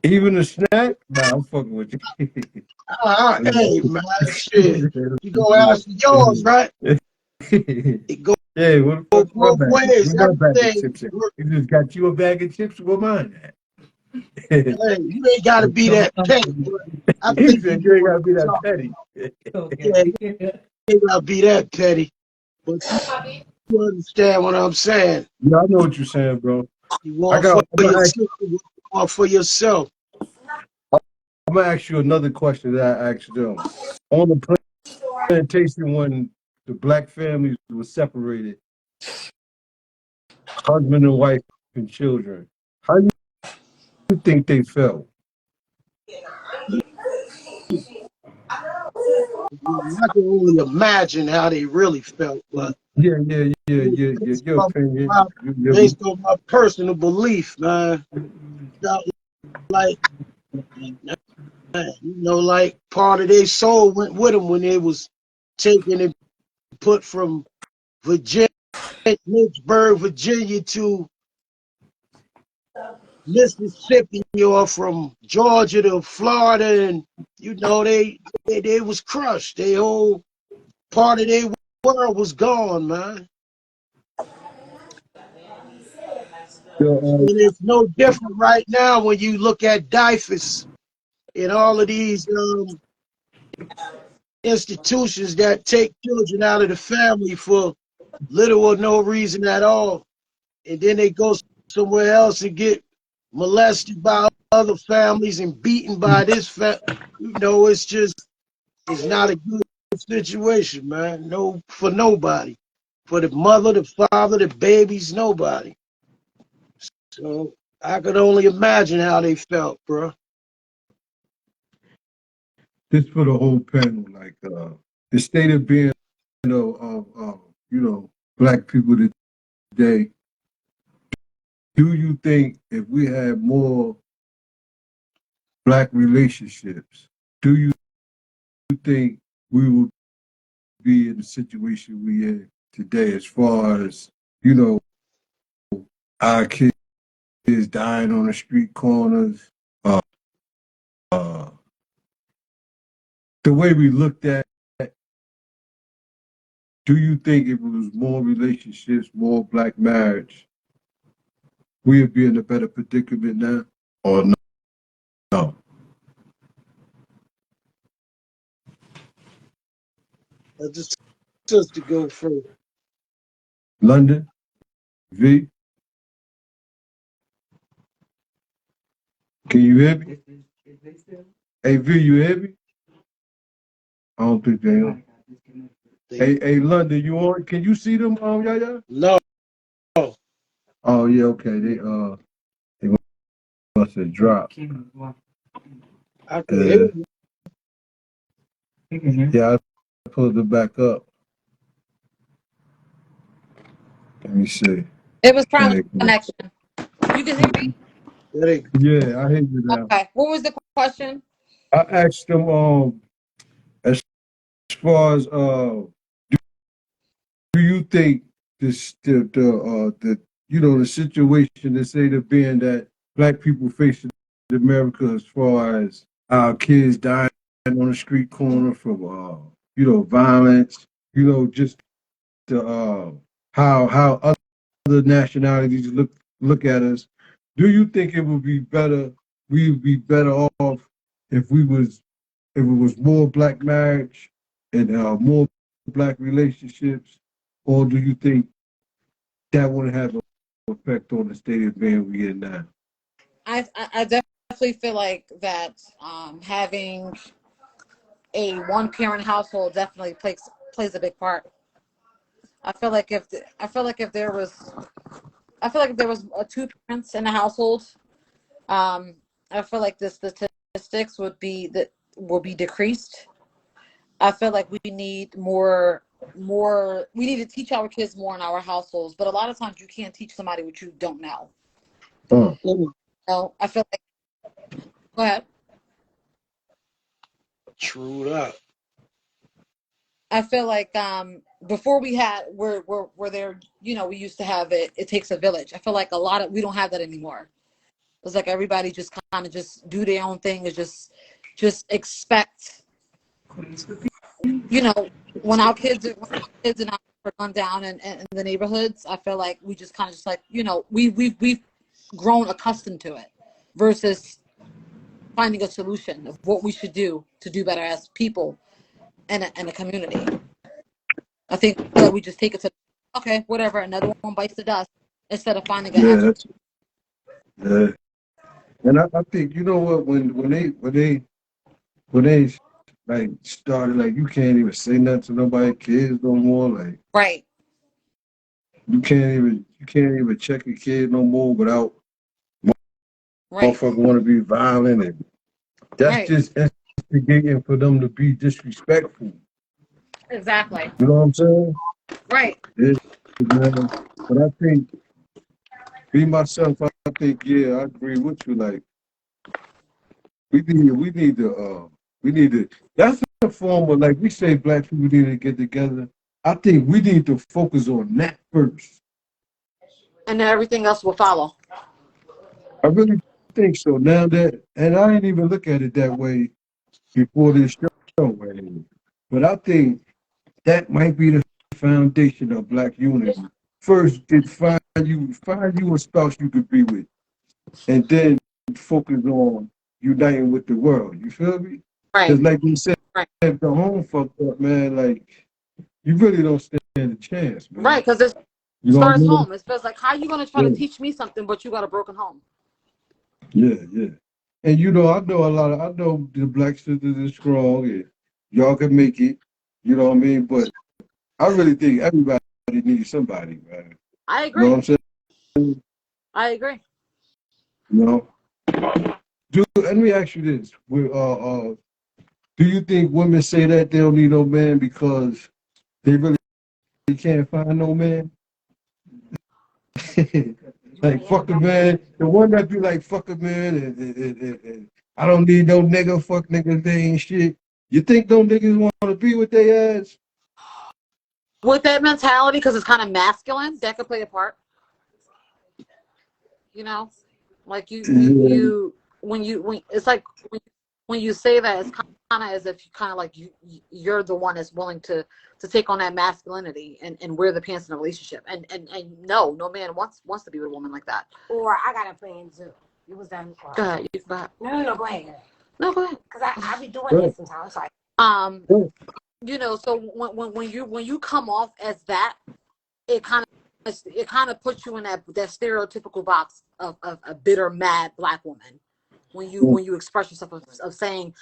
A: Even a snack? Nah, I'm fucking with you.
B: Hey man, shit. You go ask for yours, right? It go
A: Yeah, what the fuck's my
B: both
A: bag?
B: ways.
A: Where my bag of
B: Everything.
A: chips at? You just got you a bag of chips? Where mine at?
B: Hey, you ain't gotta be
E: Don't
B: that
E: come
B: petty,
E: to me.
B: but I
A: He
B: think you
A: said
B: know
A: you ain't
B: what
A: gotta
B: I'm
A: be that
B: talking
A: petty.
B: about. Yeah,
E: Okay.
B: you ain't gotta be that petty. But you understand what I'm saying.
A: Yeah, I know what you're saying, bro.
B: You
A: I
B: want
A: got.
B: for your sister, you want for yourself.
A: I'm gonna ask you another question that I asked them. On the plantation, when the black families were separated, husband and wife and children, how do you think they felt?
B: I can only imagine how they really felt, but
A: Yeah, yeah, yeah, yeah, yeah.
B: based
A: Your
B: on
A: opinion.
B: my,
A: You-
B: based on my personal belief, man, felt like, like part of their soul went with them when they was taken and put from Virginia, Lynchburg, Virginia to Mississippi, or from Georgia to Florida, and they was crushed. They whole part of their world was gone, man.
A: you-
B: And it's no different right now when you look at DIFUS and all of these institutions that take children out of the family for little or no reason at all. And then they go somewhere else and get molested by other families and beaten by this it's just, it's not a good situation, man. No, for nobody. For the mother, the father, the babies, nobody. So I could only imagine how they felt, bro.
A: this for the whole panel, like the state of being of black people today. Do you think if we had more black relationships, do you think we would be in the situation we in today, as far as you know our kids dying on the street corners, uh, uh, the way we looked at? Do you think if it was more relationships, more black marriage, we would be in a better predicament now, or no? No.
B: I just to go first.
A: London, V, can you hear me? Hey V, you hear me? I don't think they are. Hey, London, you on? Can you see them? Yeah.
B: No,
A: Oh yeah, okay. They must have dropped.
B: I could hear
A: Uh,
B: you.
A: yeah, I pulled it back up. Let me see.
C: It was trying
A: There
C: to
A: you go.
C: connection. You can hear me?
A: Yeah, I hear you now.
C: Okay. What was the question?
A: I asked them as far as do you think this the the situation that say the being that black people face in America, as far as our kids dying on the street corner from violence, just the how other nationalities look at us. Do you think it would be better? We would be better off if it was more black marriage and more black relationships, or do you think that would have an effect on the state of being we in now?
C: I definitely feel like that having a one parent household definitely plays a big part. I feel like if there was two parents in the household, Um, I feel like the statistics will be decreased. I feel like we need more we need to teach our kids more in our households, but a lot of times you can't teach somebody what you don't know. So I feel like go ahead.
B: True that.
C: I feel like before we had where there we used to have it takes a village. I feel like a lot of we don't have that anymore. It's like everybody just kind of just do their own thing and just expect you know when kids and are gone down in the neighborhoods. I feel like we just kind of just like we've grown accustomed to it versus finding a solution of what we should do to do better as people in a community. I think that we just take it to okay, whatever. Another one bites the dust instead of finding an
A: Yeah,
C: actual.
A: yeah. And I think you know what when they like started like you can't even say nothing to nobody kids no more like
C: Right,
A: you can't even check a kid no more without
C: right,
A: motherfucker want to be violent and that's
C: right.
A: just instigating for them to be disrespectful.
C: Exactly.
A: You know what I'm saying?
C: Right.
A: Yeah, man. But I think me myself, I think yeah, I agree with you. Like we need to. That's a form of like we say black people need to get together. I think we need to focus on that first.
C: And then everything else will follow.
A: I really think so. Now that, and I didn't even look at it that way before this show, man. But I think that might be the foundation of black unity. First, get find you a spouse you could be with, and then focus on uniting with the world. You feel me? Because
C: Right.
A: like you said,
C: Right.
A: if the home fucked up, man, like you really don't stand a chance, man.
C: Right. Because it
A: You know what I
C: starts
A: mean?
C: home. It feels like how you gonna try to
A: Yeah,
C: teach me something, but you got a broken home.
A: yeah. And I know I know the black sisters is strong and y'all can make it. You know what I mean? But I really think everybody needs somebody, man.
C: I
A: You know what
C: agree.
A: I'm saying?
C: I agree.
A: You know? Let me ask you this. Do you think women say that they don't need no man because they really can't find no man? Like fuck a man. The one that be like fuck a man and I don't need no nigga, fuck niggas, they ain't shit. You think them niggas want to be with their ass?
C: With that mentality, because it's kind of masculine, that could play a part. You know, like
A: Yeah,
C: when it's like when you say that, it's kind of as if you kind of like you're the one that's willing to take on that masculinity and wear the pants in a relationship. And no man wants to be with a woman like that.
D: Or I got a plan too. You was done.
C: Go ahead, you go ahead.
D: No, go ahead.
C: No, go ahead.
D: Because I be doing
A: right,
D: this sometimes. Like,
C: Um,
A: right.
C: so when you come off as that, it kind of puts you in that stereotypical box of a bitter, mad black woman. When you express yourself of saying,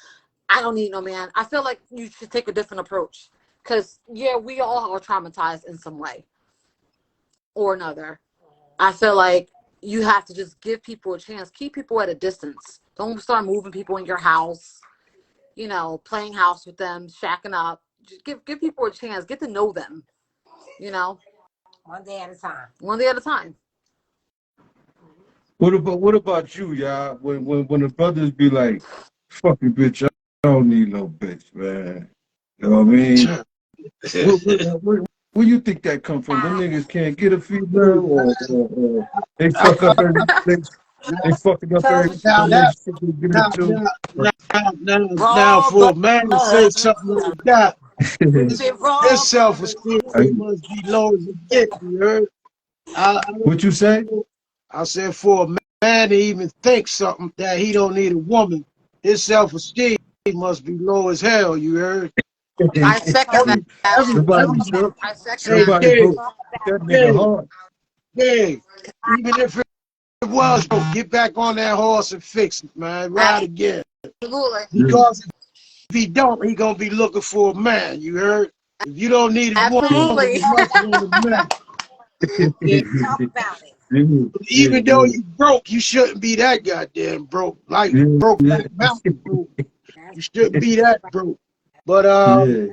C: I don't need no man. I feel like you should take a different approach because yeah, we all are traumatized in some way or another. I feel like you have to just give people a chance. Keep people at a distance. Don't start moving people in your house. Playing house with them, shacking up. Just give people a chance. Get to know them. You know,
D: one day at a time.
C: one day at a time.
A: What about you, y'all? When the brothers be like, fuck you, bitch, I don't need no bitch, man. You know what I mean? Where you think that come from? Them niggas can't get a female, or they fuck up every they fucking up every
B: Now that
A: relationship they get
B: now
A: into.
B: now now
C: Raw
B: for a man to say something like that,
C: Is
B: his,
C: it
B: his
C: raw?
B: self-esteem must be low as a dick. You heard?
A: What you say?
B: I said for a man to even think something that he don't need a woman, his self-esteem must be low as hell. You heard?
C: I second
B: Every
C: that.
B: every
A: somebody
B: every
A: broke
C: I second
B: hey
C: that.
A: somebody
B: big
A: broke that nigga
B: big
A: heart.
B: big. Even if it was, get back on that horse and fix it, man. Ride again.
C: Absolutely.
B: Because if he don't, he gonna be looking for a man. You heard? If you don't need a woman,
C: Absolutely.
B: you must want a man.
D: Talk about it.
B: Even though
A: yeah,
B: you broke, you shouldn't be that goddamn broke. Like
A: yeah,
B: broke
A: yeah,
B: like mountain broke. You shouldn't
A: yeah,
B: be that broke. But
A: yeah.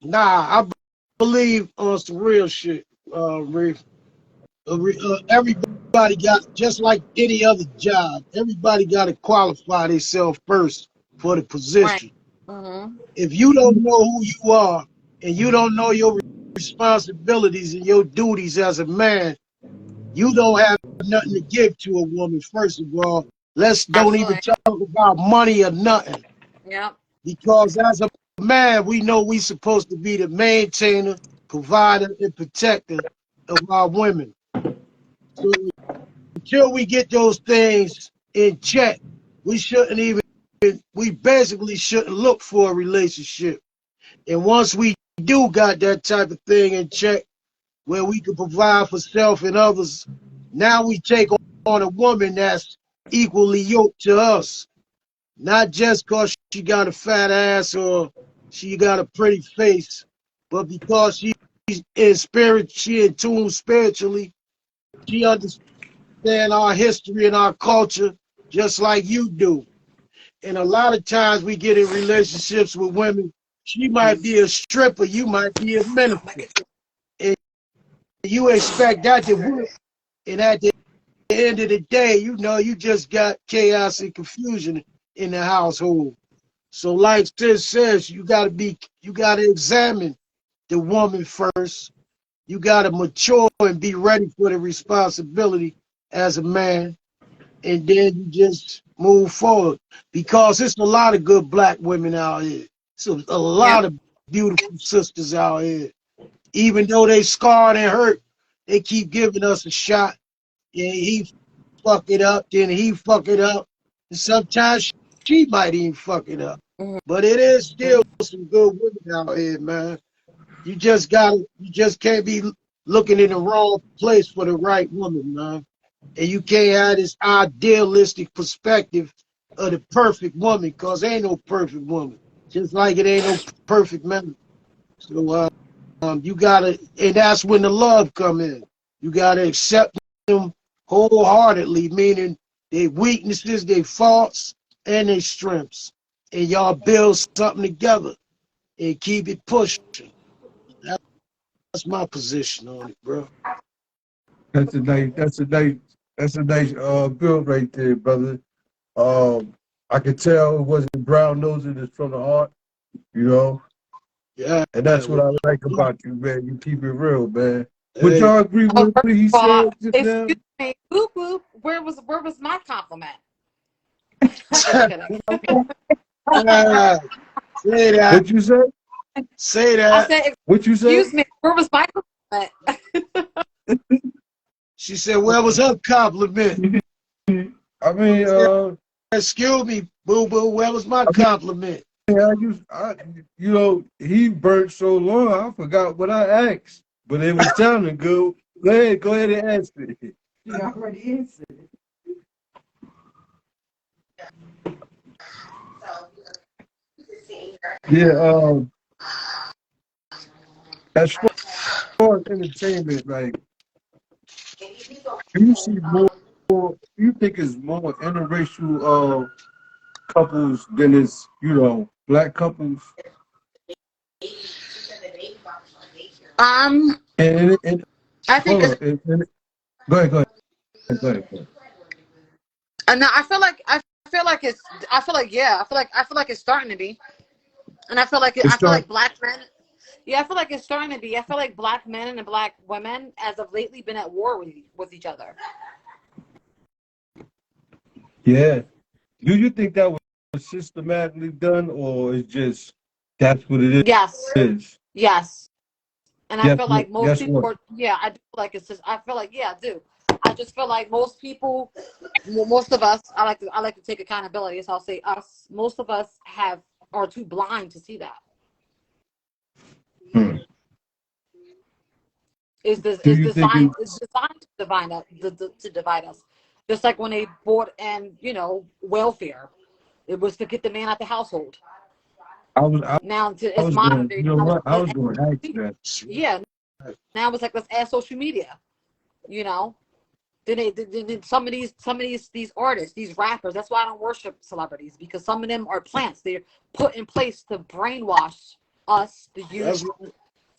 B: nah, I believe on some real shit, Reef. Everybody got, just like any other job, everybody got to qualify themselves first for the
C: Right.
B: position.
C: Mm-hmm.
B: If you don't know who you are and you don't know your responsibilities and your duties as a man, you don't have nothing to give to a woman. First of all, let's don't even
C: Absolutely.
B: talk about money or nothing,
C: Yep.
B: because as a man, we know we supposed to be the maintainer, provider, and protector of our women. So until we get those things in check, we shouldn't even, we basically shouldn't look for a relationship. And once we do got that type of thing in check, where we can provide for self and others, now we take on a woman that's equally yoked to us, not just because she got a fat ass or she got a pretty face, but because she's in spirit, she in tune spiritually, she understands our history and our culture just like you do. And a lot of times we get in relationships with women. She might be a stripper, you might be a minister, and you expect that to work. And at the end of the day, you know, you just got chaos and confusion in the household. So, like Sis says, you gotta examine the woman first. You gotta mature and be ready for the responsibility as a man, and then you just move forward. Because it's a lot of good black women out here. So a
C: Yep.
B: lot of beautiful sisters out here. Even though they scarred and hurt, they keep giving us a shot. And he fuck it up, then he fuck it up. And sometimes she might even fuck it up. But it is still some good women out here, man. You just can't be looking in the wrong place for the right woman, man. And you can't have this idealistic perspective of the perfect woman, because ain't no perfect woman. Just like it ain't no perfect man. So you gotta, and that's when the love come in. You gotta accept them wholeheartedly, meaning their weaknesses, their faults, and their strengths, and y'all build something together and keep it pushing. That's my position on it, bro.
A: That's a nice. That's a nice build right there, brother. I could tell it wasn't brown nosing. It's from the heart, you know.
B: Yeah,
A: And that's what
B: well,
A: I like about you, man. You keep it real, man. Would
B: hey,
A: y'all agree
C: Oh,
A: with
C: first
A: what he
C: of all,
A: said just now?
C: excuse me. Whoop whoop. Where was my compliment? I'm just kidding.
B: ah, say that,
A: What you say?
B: say
C: I
B: that.
C: said,
A: What you say?
C: excuse me. Where was my compliment?
B: She said, "Where was her compliment?"
A: I mean,
B: Excuse me, boo boo. Where was my compliment?
A: you know, he burnt so long, I forgot what I asked, but it was sounding good. Go ahead and answer it.
E: She already answered.
A: Yeah, as far as entertainment, like, do you see more? You think it's more interracial couples than it's black couples?
C: um,
A: And
C: I think
A: hold
C: it's.
A: on, go ahead, go ahead, go ahead. Go ahead.
C: And I feel like feel like it's. I feel like yeah. I feel like it's starting to be. And
A: It's
C: I feel
A: start.
C: like black men. Yeah, I feel like it's starting to be. I feel like black men and black women, as of lately, been at war with each other.
A: Yeah. Do you think that was systematically done, or is just that's what it
C: Yes,
A: is?
C: yes. And I
A: Guess
C: feel
A: what?
C: like most
A: Guess
C: people
A: what?
C: are. Yeah, I do feel like it's just. I feel like yeah, I do. I just feel like most people, most of us. I like to take accountability. So I'll say us. Most of us are too blind to see that.
A: Hmm. Do
C: Is
A: you think
C: designed is
A: it's
C: designed to divide us. Just like when they bought and welfare, it was to get the man out the household.
A: I was I,
C: Now
A: I
C: it's
A: was
C: modern
A: going,
C: day.
A: you know
C: Now
A: what? I was going to ask that.
C: yeah. Now it's like let's add social media. You know, Then some of these artists, these rappers. That's why I don't worship celebrities, because some of them are plants. They're put in place to brainwash us, the youth,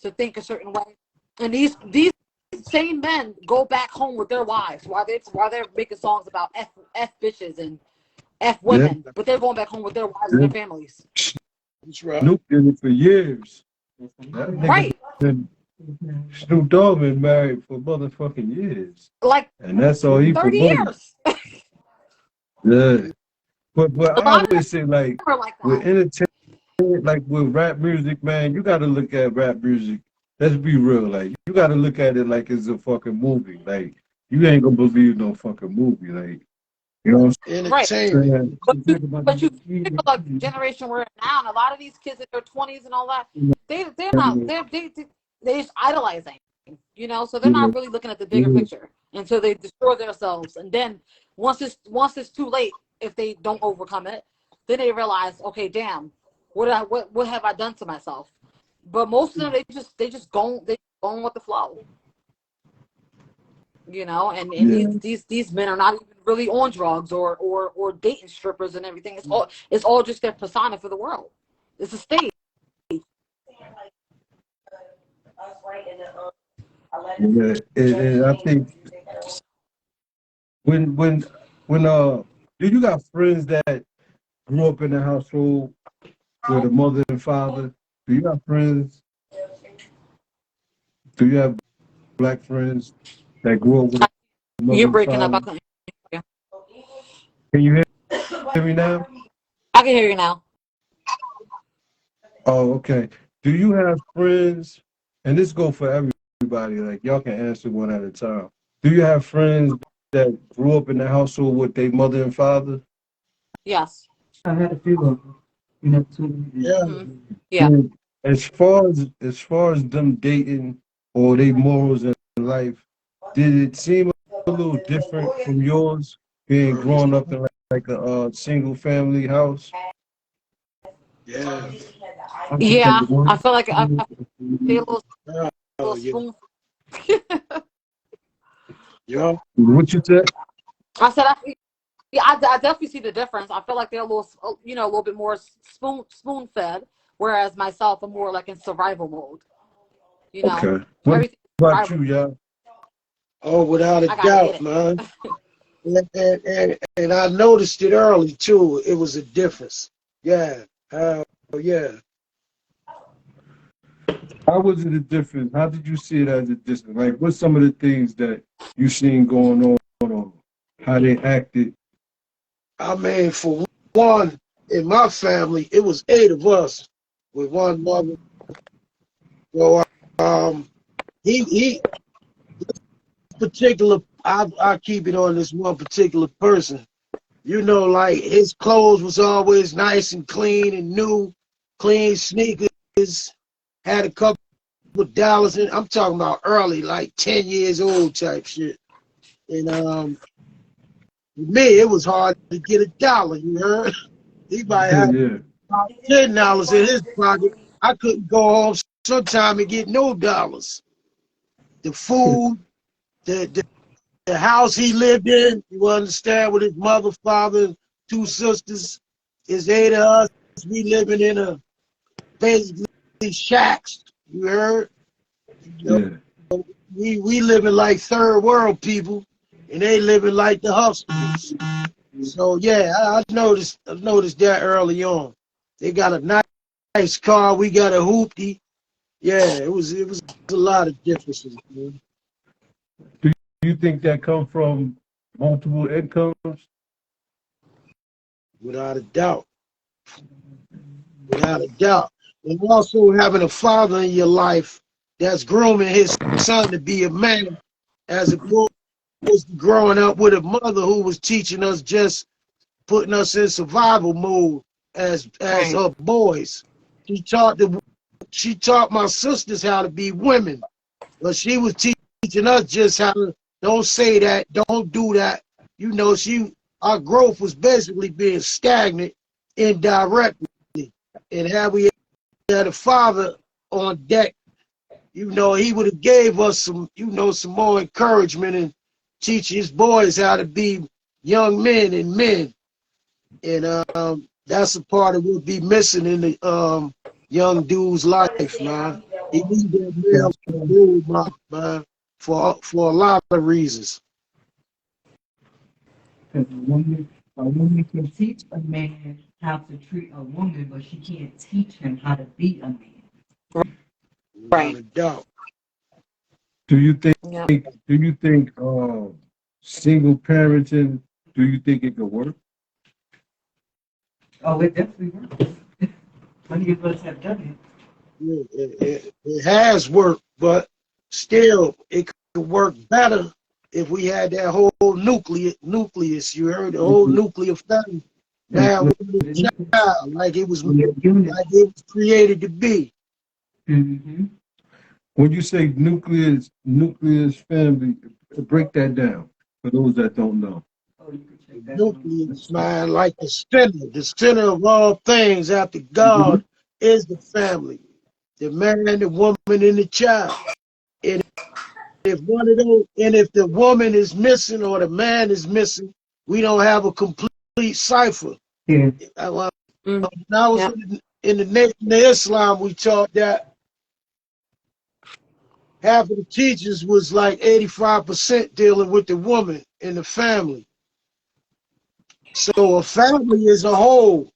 C: to think a certain way. And these same men go back home with their wives while they're making songs about f bitches and f
A: Yeah,
C: women, but they're going back home with their wives and
A: yeah.
C: their families.
F: That's right.
A: Snoop did it for years. That nigga
C: Right.
A: been Snoop Dogg been married for motherfucking years,
C: Like
A: and that's all he
C: 30
A: promoted.
C: years.
A: Yeah, but
C: A
A: I
C: lot of them
A: always say like
C: are like
A: with
C: that.
A: entertainment, like with rap music, man, you got to look at rap music. Let's be real, like you got to look at it like it's a fucking movie. Like you ain't gonna believe no fucking movie. Like you know what
C: Right.
A: I'm
F: Entertainment.
A: saying?
C: But you think of like the generation we're in now, and a lot of these kids in their 20s and all that, they're not they just idolizing, so they're not really looking at the bigger picture until they destroy themselves. And then once it's too late, if they don't overcome it, then they realize, okay, damn, what have I done to myself? But most of them, they just going with the flow. And
A: Yeah,
C: these men are not even really on drugs or dating strippers and everything. It's all just their persona for the world. It's a stage.
A: yeah. And I think when when when do you got friends that grew up in a household with a mother and father? Do you have friends? Do you have black friends that grew up with a mother
C: You're
A: and
C: breaking up. I
A: father?
C: can hear you.
A: Can you hear me now?
C: I can hear you now.
A: Oh, okay. Do you have friends? And this go for everybody. Like y'all can answer one at a time. Do you have friends that grew up in the household with their mother and father?
C: Yes.
E: I had a few of them. Too.
F: Yeah.
C: Hmm. Yeah.
A: And as far as them dating or their morals in life, did it seem a little different from yours being growing up in like a single family house?
F: Yeah.
C: Yeah. I feel like I feel a little
F: Yeah.
C: spoon.
F: Yeah.
A: What you said?
C: I said yeah, I definitely see the difference. I feel like they're a little bit more spoon fed, whereas myself, I'm more like in survival mode.
A: Okay. What
C: Everything is
A: about
C: survival.
A: you, y'all?
F: Oh, without a
C: I gotta get
F: doubt,
C: it.
F: man. And I noticed it early too. It was a difference. Yeah. Hell yeah.
A: How was it a difference? How did you see it as a difference? Like, what's some of the things that you seen going on, or how they acted?
F: I mean, for one, in my family, it was 8 of us with one mother. So he particular, I keep it on this one particular person. Like his clothes was always nice and clean and new, clean sneakers, had a couple of dollars in. I'm talking about early, like 10 years old type shit. And for me, it was hard to get $1. You heard? He might have
A: Yeah,
F: about $10 in his pocket. I couldn't go home sometime and get no dollars. The food, the house he lived in, you understand, with his mother, father, 2 sisters, his 8 of us. We living in a basically shacks. You heard? You
A: yeah.
F: know, we living like third world people, and they living like the hustlers. So yeah, I noticed that early on. They got a nice car. We got a hoopty. Yeah, it was a lot of differences, man.
A: Do you think that come from multiple incomes?
F: Without a doubt. Without a doubt. And also having a father in your life that's grooming his son to be a man, as opposed to growing up with a mother who was teaching us, just putting us in survival mode as
C: Right.
F: boys. She taught my sisters how to be women, but she was teaching us just how to don't say that, don't do that. Our growth was basically being stagnant indirectly. And had we had a father on deck, he would have gave us some more encouragement teach his boys how to be young men and men. And that's a part of what be missing in the young dude's life, man. He needs that male
A: That's true.
F: role model, man, for a lot of reasons.
E: Because a woman can teach a man how to treat a woman, but she can't teach him how to be a man.
F: Without
C: Right.
F: a doubt.
A: Do you think?
C: Yep.
A: Do you think single parenting? Do you think it could work?
E: Oh, it definitely works. Many of us have done
F: Yeah, it has worked, but still, it could work better if we had that whole nucleus. You heard the whole nuclear family,
A: And
F: man, woman, and
E: it.
F: child,
E: We're unit.
F: like it was created to be.
E: Mm-hmm.
A: when you say nucleus family, break that down for those that don't know.
E: Oh, you can
F: The
E: check that one.
F: nucleus, man, like the center of all things after
A: Mhm.
F: God is the family, the man, the woman, and the child. And if one of those, and if the woman is missing or the man is missing, we don't have a complete cipher.
E: Yeah.
F: When
C: Mm.
F: I was
C: Yep.
F: in the Nation of Islam, we taught that half of the teachers was like 85% dealing with the woman and the family. So a family is a whole.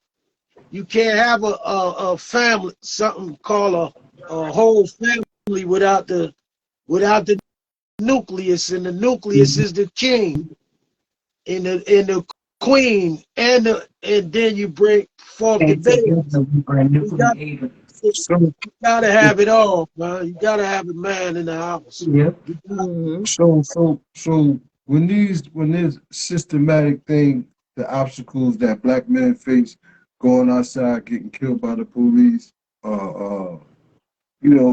F: You can't have a family, something called a whole family without the nucleus, and the nucleus is the king and the queen, and then you bring forth the
E: And
F: babies.
E: together we are
F: We got
E: nucleated.
A: So,
F: you gotta have it all, man. You gotta have a man in the house.
E: Yep.
F: You got,
C: Hmm.
A: so when there's systematic thing, the obstacles that black men face, going outside, getting killed by the police,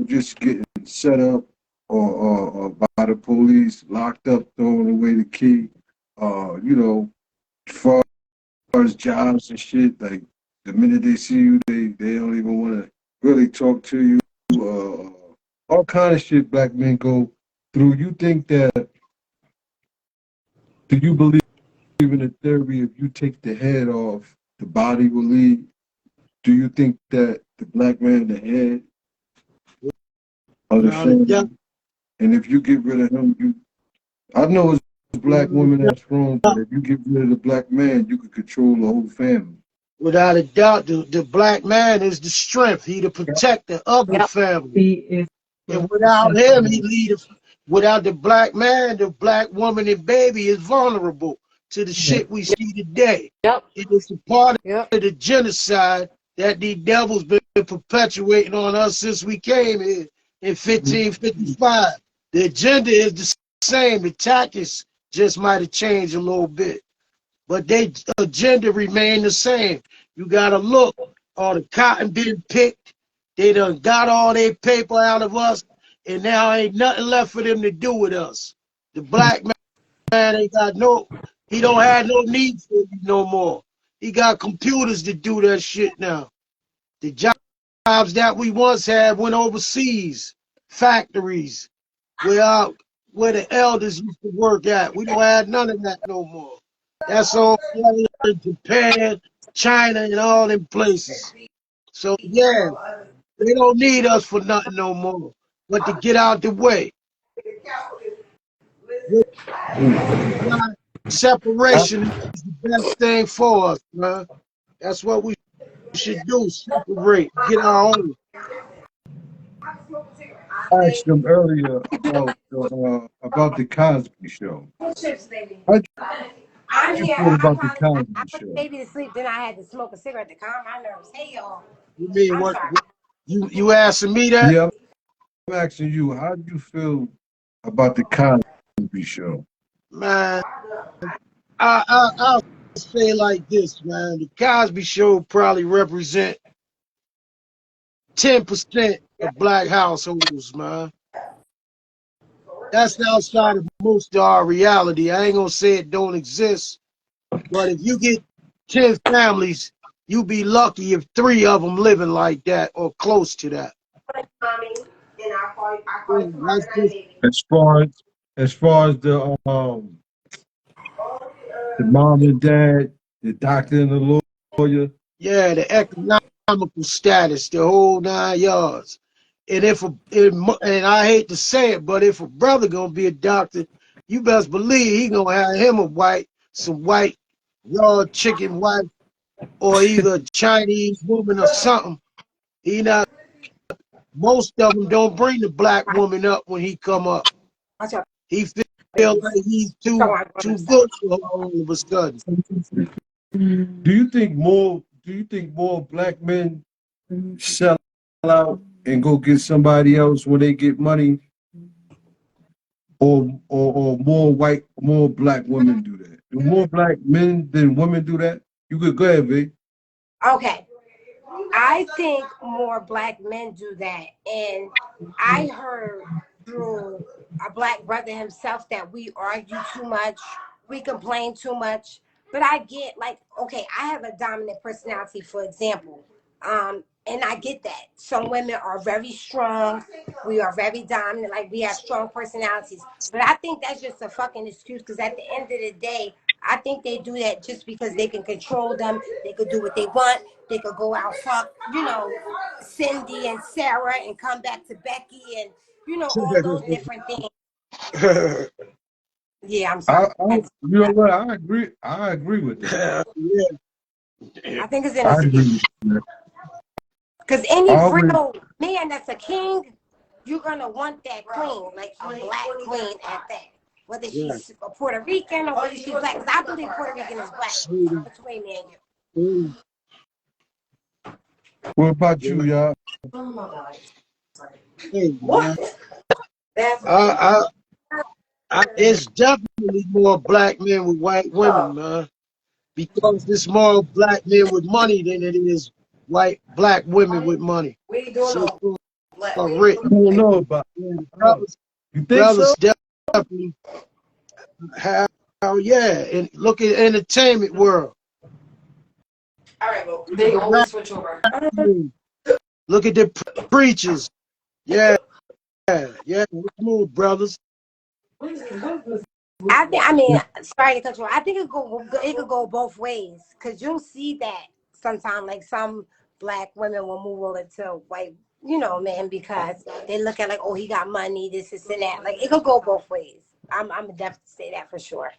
A: just getting set up or by the police, locked up, throwing away the key, as far as jobs and shit, like the minute they see you, they don't even want to really talk to you. All kind of shit black men go through. You think that? Do you believe in the theory if you take the head off, the body will leave? Do you think that the black man, the head of the
F: without a doubt,
A: family, and if you get rid of him, I know it's black
F: without
A: women
F: a
A: that's wrong, but
F: doubt,
A: if you get rid of the black man, you could control the whole family.
F: without a doubt, the black man is the strength. He the
E: Yep.
F: protector of the
C: Yep.
F: family.
E: He is
F: And
E: the
F: without him,
E: protector.
F: without the black man, the black woman and baby is vulnerable to the
E: Yep.
F: shit we see today.
C: Yep.
F: It is a part
C: Yep.
F: of the genocide that these devils been perpetuating on us since we came here in 1555. The agenda is the same. The tactics just might have changed a little bit, but their agenda remain the same. You gotta look, all the cotton being picked, they done got all their paper out of us, and now ain't nothing left for them to do with us. The black man ain't got he don't have no need for you no more. He got computers to do that shit now. The jobs that we once had went overseas, factories, where where the elders used to work at. We don't have none of that no more. That's all in Japan, China, and all them places. So yeah, they don't need us for nothing no more, but to get out the way. That's why separation is the best thing for us, man. That's what we should do: separate, get our own.
A: I asked them earlier about the Cosby Show. How
D: I'm
A: you
D: here.
A: feel about the
D: I
A: Cosby
D: put the
A: Show?
D: baby to sleep. Then I had to smoke a cigarette to calm my nerves. Hey y'all.
F: You mean
D: I'm
F: what?
D: sorry.
F: You asking me that,
A: Yeah, I'm asking you. How do you feel about the Cosby Show?
F: man? I'll say like this, man. The Cosby Show probably represent 10% of black households, man. That's outside of most of our reality. I ain't gonna say it don't exist, but if you get 10 families, you be lucky if 3 of them living like that or close to that.
D: Mommy, and I call you
F: Yeah,
D: tomorrow
F: that's
D: night,
F: just
D: baby.
A: As far as the The mom and dad, the doctor and the lawyer.
F: Yeah, the economical status, the whole 9 yards. And and I hate to say it, but if a brother gonna be a doctor, you best believe he gonna have him some white raw chicken wife, or either a Chinese woman or something. He not. Most of them don't bring the black woman up when he come up.
D: Watch out,
F: He feel
D: babies.
F: like he's
D: Come
F: too
D: on, go to
F: too
D: the side.
F: good for her all of a sudden.
A: Do you think more black men sell out and go get somebody else when they get money, or more black women do that? Do more black men than women do that? You could go ahead, V.
D: Okay. I think more black men do that. And I heard through a black brother himself that we argue too much, we complain too much. But I get like, okay, I have a dominant personality, for example. And I get that. Some women are very strong. We are very dominant, like we have strong personalities. But I think that's just a fucking excuse because at the end of the day, I think they do that just because they can control them. They could do what they want. They could go out, fuck, Cindy and Sarah and come back to Becky and, all those different things. Yeah, I'm sorry.
A: You know what? I agree. I agree with that.
F: Yeah.
D: I think it's in
A: I
D: a
A: agree with that.
D: because any
A: Always.
D: real man that's a king, you're gonna want that queen, like a black queen at that. Whether
F: Yeah.
D: she's a Puerto Rican or whether she's black, because I believe Puerto Rican is black.
F: Sweet.
D: Between me and you.
A: What about
F: Yeah.
A: you, y'all?
F: Hey, man.
D: That's
F: It's definitely more black men with white women, man. Because there's more black men with money than it is black women with money.
D: we ain't doing
F: So
D: no black.
F: rich.
A: I don't know about. You think so?
F: Brothers definitely have, yeah. And look at entertainment world.
C: All right, well, they always switch over.
F: Look at the preachers. Yeah, yeah. Let's move, brothers.
D: I mean, sorry to cut you off. I think it could go both ways because you'll see that sometimes, like some black women will move over to white, men because they look at like, oh, he got money, this and that. Like it could go both ways. I'm definitely say that for sure.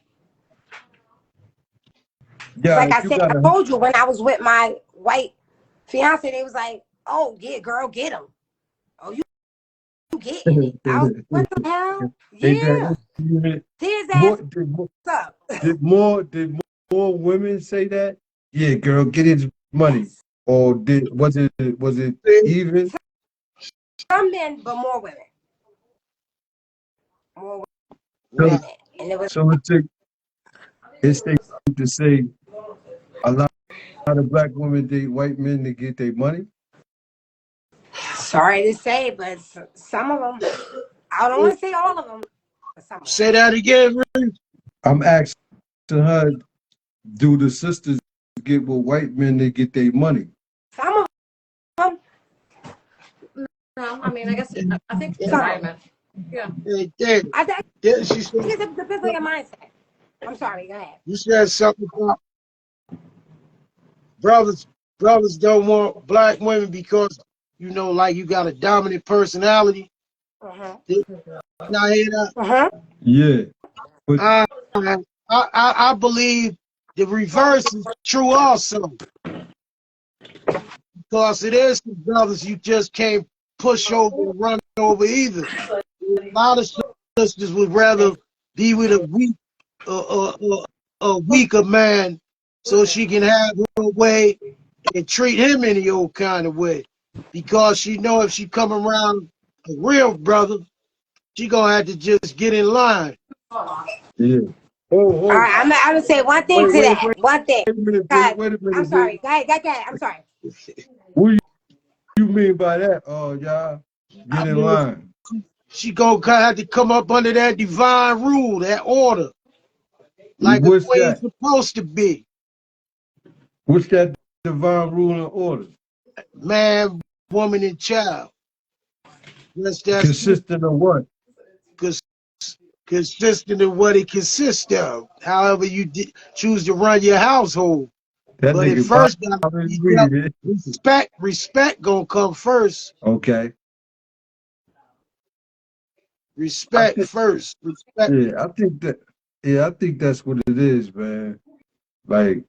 A: Yeah,
D: Like
A: if
D: I
A: you
D: said, I
A: gotta.
D: told you when I was with my white fiance, they was like, oh yeah, girl, get him. Oh, you getting it? I was like, what the hell?
A: Ain't
D: Yeah,
A: that
D: his
A: more,
D: ass up.
A: did more women say that? Yeah, girl, get his money.
D: Yes,
A: Or was it even?
D: some men, but more women. More
A: So,
D: women, and it was.
A: so it's safe to say a lot of black women date white men to get their money.
D: Sorry to say, but some of them. I don't want to say all of them, but some of them.
F: Say that again, Rick.
A: I'm asking her, do the sisters get with white men to get their money?
D: Some of them.
C: No, I mean, I guess I think
F: Yeah.
C: environment. Yeah.
F: Hey, Dave.
D: I think
F: She said,
D: it depends on your mindset. I'm sorry. Go ahead.
F: you said something about brothers. Brothers don't want black women because like you got a dominant personality.
D: Uh huh.
F: Did I hear that?
D: Uh huh.
A: Yeah, but
F: I, I believe the reverse is true also. Because it is some brothers you just can't push over and run over either. A lot of sisters would rather be with a weaker man so she can have her way and treat him any old kind of way. Because she know if she come around a real brother, she gonna have to just get in line.
A: yeah.
D: All
A: Oh,
D: right. I'm gonna say one thing to
A: wait,
D: that. One thing.
A: wait a minute,
D: Cause
A: wait a
D: I'm
A: minute,
D: sorry.
A: baby.
D: Go ahead. Go ahead. I'm sorry.
A: What do you mean by that? Oh, y'all,
F: I
A: get in
F: mean,
A: line.
F: she gonna have to come up under that divine rule, that order, like a
A: What's
F: queen's
A: that?
F: supposed to be.
A: What's that divine rule and order?
F: Man, woman, and child. That's
A: Consistent of what?
F: consistent in what it consists of. However you choose to run your household.
A: That
F: But it
A: nigga
F: first gotta
A: Bobby
F: be
A: Reed.
F: respect. Respect gonna come first.
A: Okay. I
F: Respect
A: think
F: first. Respect.
A: yeah, I think that yeah, I think that's what it is, man. Like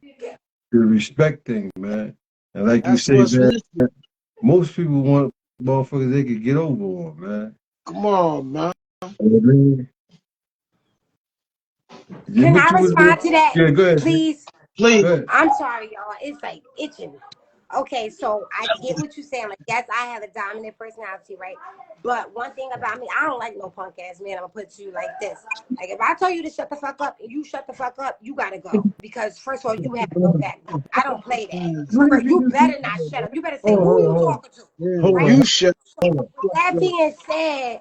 A: the respect thing, man. And like you
F: That's
A: say,
F: what's
A: man,
F: missing.
A: most people want motherfuckers they could get over on, man.
F: Come on, man.
A: You know what I mean? Yeah,
D: Can
A: what
D: I
A: you was
D: respond to that,
A: yeah, go ahead, G.
D: please?
F: Please.
A: Go ahead.
D: I'm sorry, y'all. It's like itching. Okay, so I get what you're saying. Like, yes, I have a dominant personality, right? But one thing about me, I don't like no punk ass man. I'm gonna put you like this. Like, if I tell you to shut the fuck up and you shut the fuck up, you gotta go. Because first of all, you have no backbone. I don't play that.
A: What
D: But
A: did you
D: you
A: just
D: better not shut up. You better say
A: hold on,
D: who
A: hold on,
D: you
A: hold on.
D: talking to,
F: Yeah,
A: Hold
D: right?
A: on.
F: you shut
D: So
A: Hold on.
D: with that
F: up.
D: being said,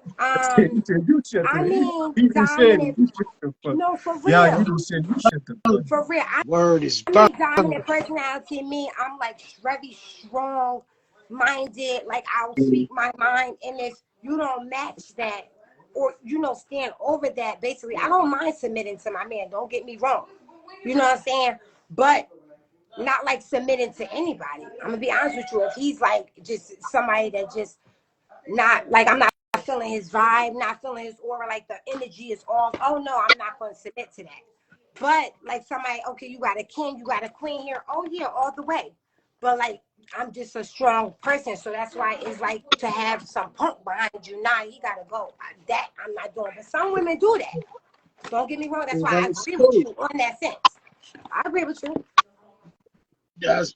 A: You said you shut
D: I
A: the
D: mean
A: he just said it.
D: dominant.
A: You shut the fuck.
D: No, for
A: Yeah, you
D: real,
A: just said you shut the fuck.
D: for real.
F: Word is
D: I
F: bond.
D: mean, dominant personality in me. I'm like very strong minded. Like I'll speak my mind, and if you don't match that, or stand over that, basically, I don't mind submitting to my man. Don't get me wrong. You know what I'm saying? But not like submitting to anybody. I'm gonna be honest with you. If he's like just somebody that just not like I'm not feeling his vibe, not feeling his aura, like the energy is off. Oh no, I'm not gonna submit to that. But like somebody, okay, you got a king, you got a queen here. Oh yeah, all the way. But like I'm just a strong person, so that's why it's like to have some punk behind you. Nah, he gotta go. That I'm not doing. But some women do that. Don't get me wrong. That's why I
F: That's
D: agree with
F: cool.
D: you on that sense. I agree with you.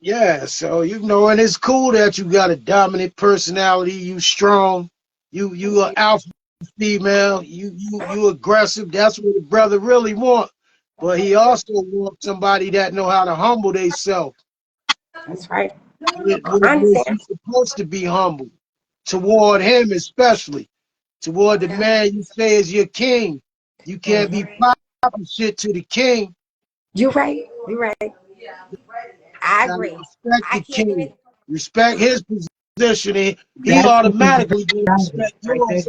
F: Yeah. So and it's cool that you got a dominant personality. You strong. You are alpha female. You aggressive. That's what a brother really want. But he also wants somebody that know how to humble themselves.
D: That's right. I
F: Which you
D: understand.
F: supposed to be humble toward him, especially toward the man you say is your king. You can't be popping shit to the king.
D: You're right. You're right. I
F: You gotta
D: agree.
F: respect
D: I
F: the
D: can't even.
F: king. Respect his position. And he
E: That's
F: automatically will
E: knowledge
F: respect
E: right
F: yours.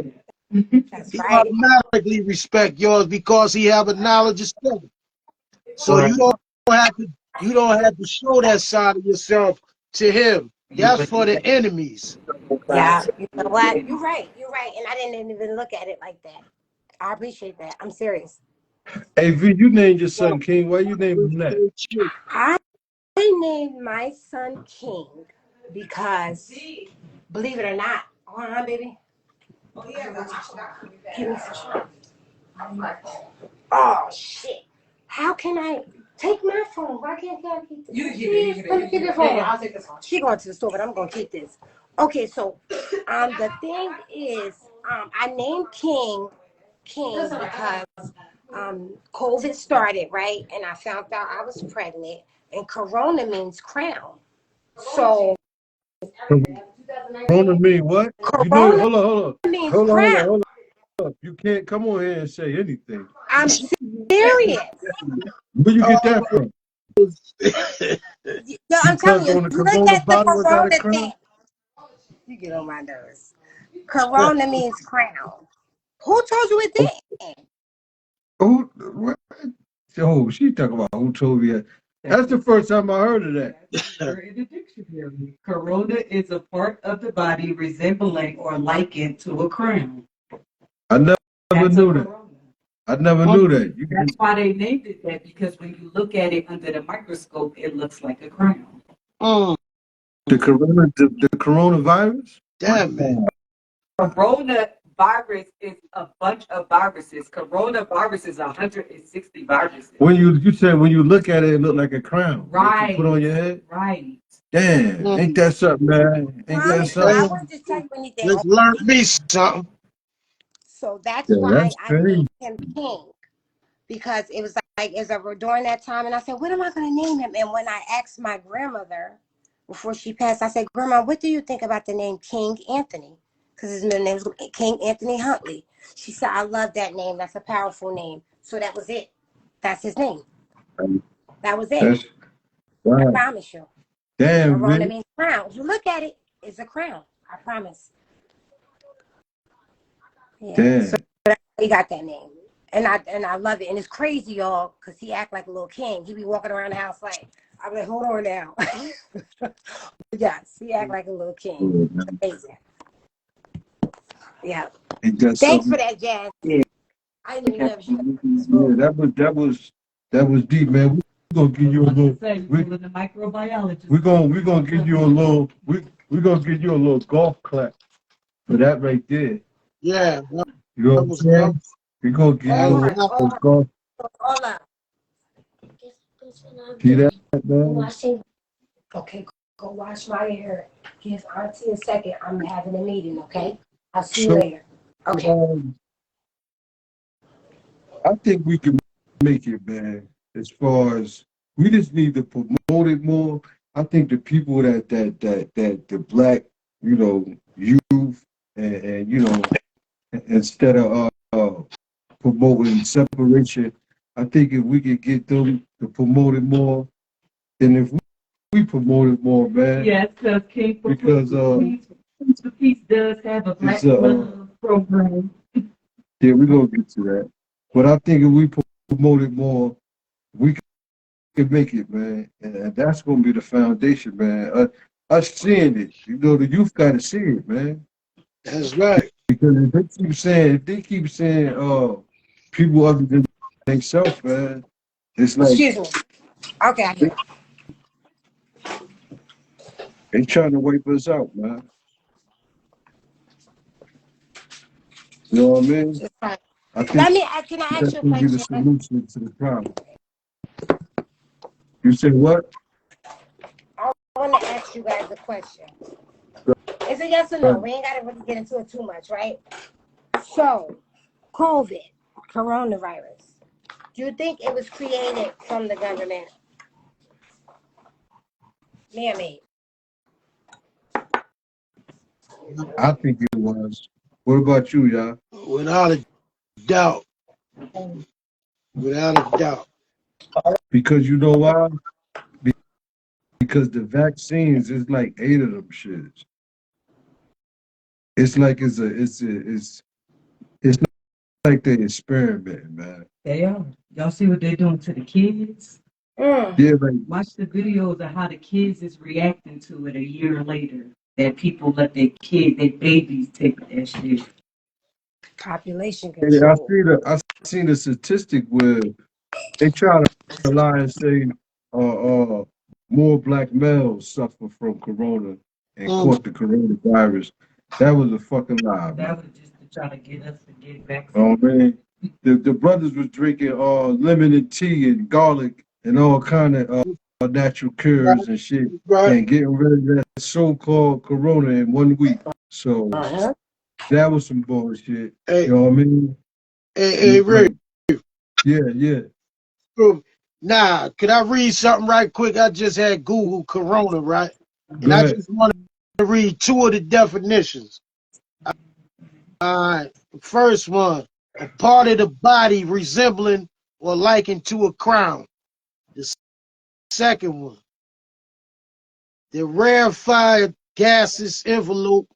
E: there.
D: That's
F: He
D: right.
F: automatically respect yours because he have a knowledge of self. So
E: Right.
F: you don't have to show that side of yourself to him.
E: Yeah,
F: That's
E: but
F: for the enemies.
D: Yeah. You know what? You're right. You're right. And I didn't even look at it like that. I appreciate that. I'm serious.
A: Hey V, you named your
F: Well,
A: son King. Why you named him that?
F: appreciate you.
D: I named my son King because, believe it or not, hold on, baby. Give me some. Oh shit! How can I take my phone? Why can't I keep this? You keep it. Let me keep your phone. Yeah, I'll take this phone. She going to the store, but I'm gonna keep this. Okay, so the thing is, I named King because COVID started, right? And I found out I was pregnant, and Corona means crown. So
A: Corona mean what? You know,
D: Corona means crown.
A: hold on. You can't come on here and say anything.
D: I'm serious.
A: Where you get
F: Oh,
A: that from?
D: Yo, I'm telling
A: Because
D: you,
A: on the
D: look
A: Corona
D: at the
A: bottle it got a
D: Corona thing.
A: crown?
D: You get on my nerves. Corona means crown. Who told you it didn't?
A: Who what? Oh, she talking about who told me that. That's the first time I heard of that.
E: In the dictionary. Corona is a part of the body resembling or likened to a crown.
A: I never
E: That's a
A: knew that.
E: corona.
A: I never knew that. You
E: That's
A: can,
E: why they named it that, because when you look at it under the microscope, it looks like a crown.
F: mm,
A: the coronavirus?
F: damn it.
E: Coronavirus is a bunch of viruses. Coronavirus is 160 viruses.
A: When you said when you look at it, it look like a crown. What you put
E: Right,
A: on your head?
E: right.
A: Damn, ain't
F: Mm,
A: that something, man? Ain't that
D: Promise you, I
A: something?
D: wouldn't just tell you anything.
F: just learn me something.
D: So that's
A: Yeah,
D: why
A: that's
D: I
A: crazy.
D: named him King. Because it was like as I were during that time, and I said, "What am I going to name him?" And when I asked my grandmother before she passed, I said, "Grandma, what do you think about the name King Anthony?" Because his middle name is King Anthony Huntley. She said, "I love that name. That's a powerful name." So that was it. That's his name. That was it.
A: That's
D: I
A: wow.
D: promise you.
A: Damn,
D: Corona
A: man.
D: means crown. If you look at it, it's a crown. I promise. Yeah. So
A: Damn.
D: he got that name. And I love it. And it's crazy, y'all, because he act like a little king. He be walking around the house like, I'm like, hold on now. Yes, he act like a little king. It's amazing. Yeah. Thanks for that, Jazz.
E: Yeah.
D: I didn't even know she
A: Yeah, that was deep, man. We're gonna give you a little.
E: The microbiologist.
A: We're gonna give you a little. We're gonna give you a little golf clap for that right there.
F: Yeah,
A: You know
F: that
A: what I'm
F: was that.
A: saying? We're gonna give
F: That
A: you
F: was
A: a
F: that.
A: little golf.
D: all up.
A: See that, man?
D: Okay, go wash my hair. Give Auntie a second. I'm having a meeting, okay? I'll see you
A: So
D: later. Okay.
A: I think we can make it, man. As far as we just need to promote it more. I think the people that the black, youth and instead of promoting separation, I think if we could get them to promote it more, and if we promote it more, man.
E: Yes, because Peace does have a black love program.
A: Yeah, we're gonna get to that. But I think if we promote it more, we can make it, man. And that's gonna be the foundation, man. Us seeing it, the youth gotta see it, man.
F: That's right.
A: Because if they keep saying, people other than themselves, man, it's like
D: Excuse me. Okay, I hear.
A: they trying to wipe us out, man. You know what I mean?
D: It's fine.
A: I think
D: Can I ask
A: that's
D: you a
A: gonna be the
D: question?
A: solution to the problem. You said what?
D: I want to ask you guys a question. It's a yes or no. We ain't got to really get into it too much, right? So, COVID, coronavirus, do you think it was created from the government? Man-made.
A: I think it was. What about you, y'all?
F: Without a doubt. Without a doubt.
A: Because you know why? Because the vaccines is like 8 of them shits. It's like it's like they experiment, man.
E: They are. Y'all see what they're doing to the kids?
A: Yeah, like
E: Watch the videos of how the kids is reacting to it a year later. That people let their babies take that shit.
D: Population
A: and
D: control.
A: I seen a statistic where they try to lie and say more black males suffer from corona and caught the coronavirus. That was a fucking lie, man.
E: That was just to try to get us to get
A: Oh
E: vaccinated.
A: man, the brothers was drinking lemon and tea and garlic and all kind of natural
F: Right,
A: cures and shit,
F: right.
A: and getting rid of that so-called corona in 1 week. So
D: Uh-huh.
A: that was some bullshit.
F: Hey,
A: You know what I mean?
F: hey, Ray.
A: Like, yeah.
F: Nah, could I read something right quick? I just had Google Corona, right? And
A: Go
F: I
A: ahead.
F: just want to read two of the definitions. All right. First one, a part of the body resembling or likened to a crown. The second one, the rarefied gaseous envelope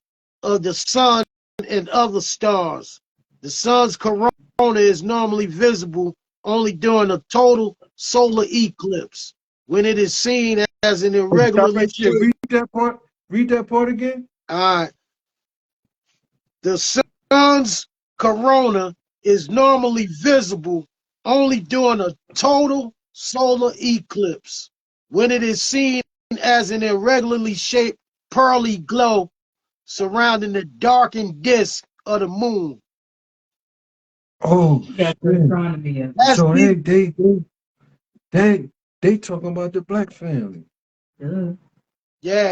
F: of the sun and other stars. The sun's corona is normally visible only during a total solar eclipse, when it is seen as an
A: Stop
F: irregularly
A: right there.
F: shaped.
A: Read that part again.
F: The sun's corona is normally visible only during a total solar eclipse, when it is seen as an irregularly shaped pearly glow surrounding the darkened disk of the moon.
A: Oh
E: Got the
A: shit.
E: astronomy of it.
F: That's
A: So
F: deep.
A: they talking about the black family.
E: Duh.
F: Yeah,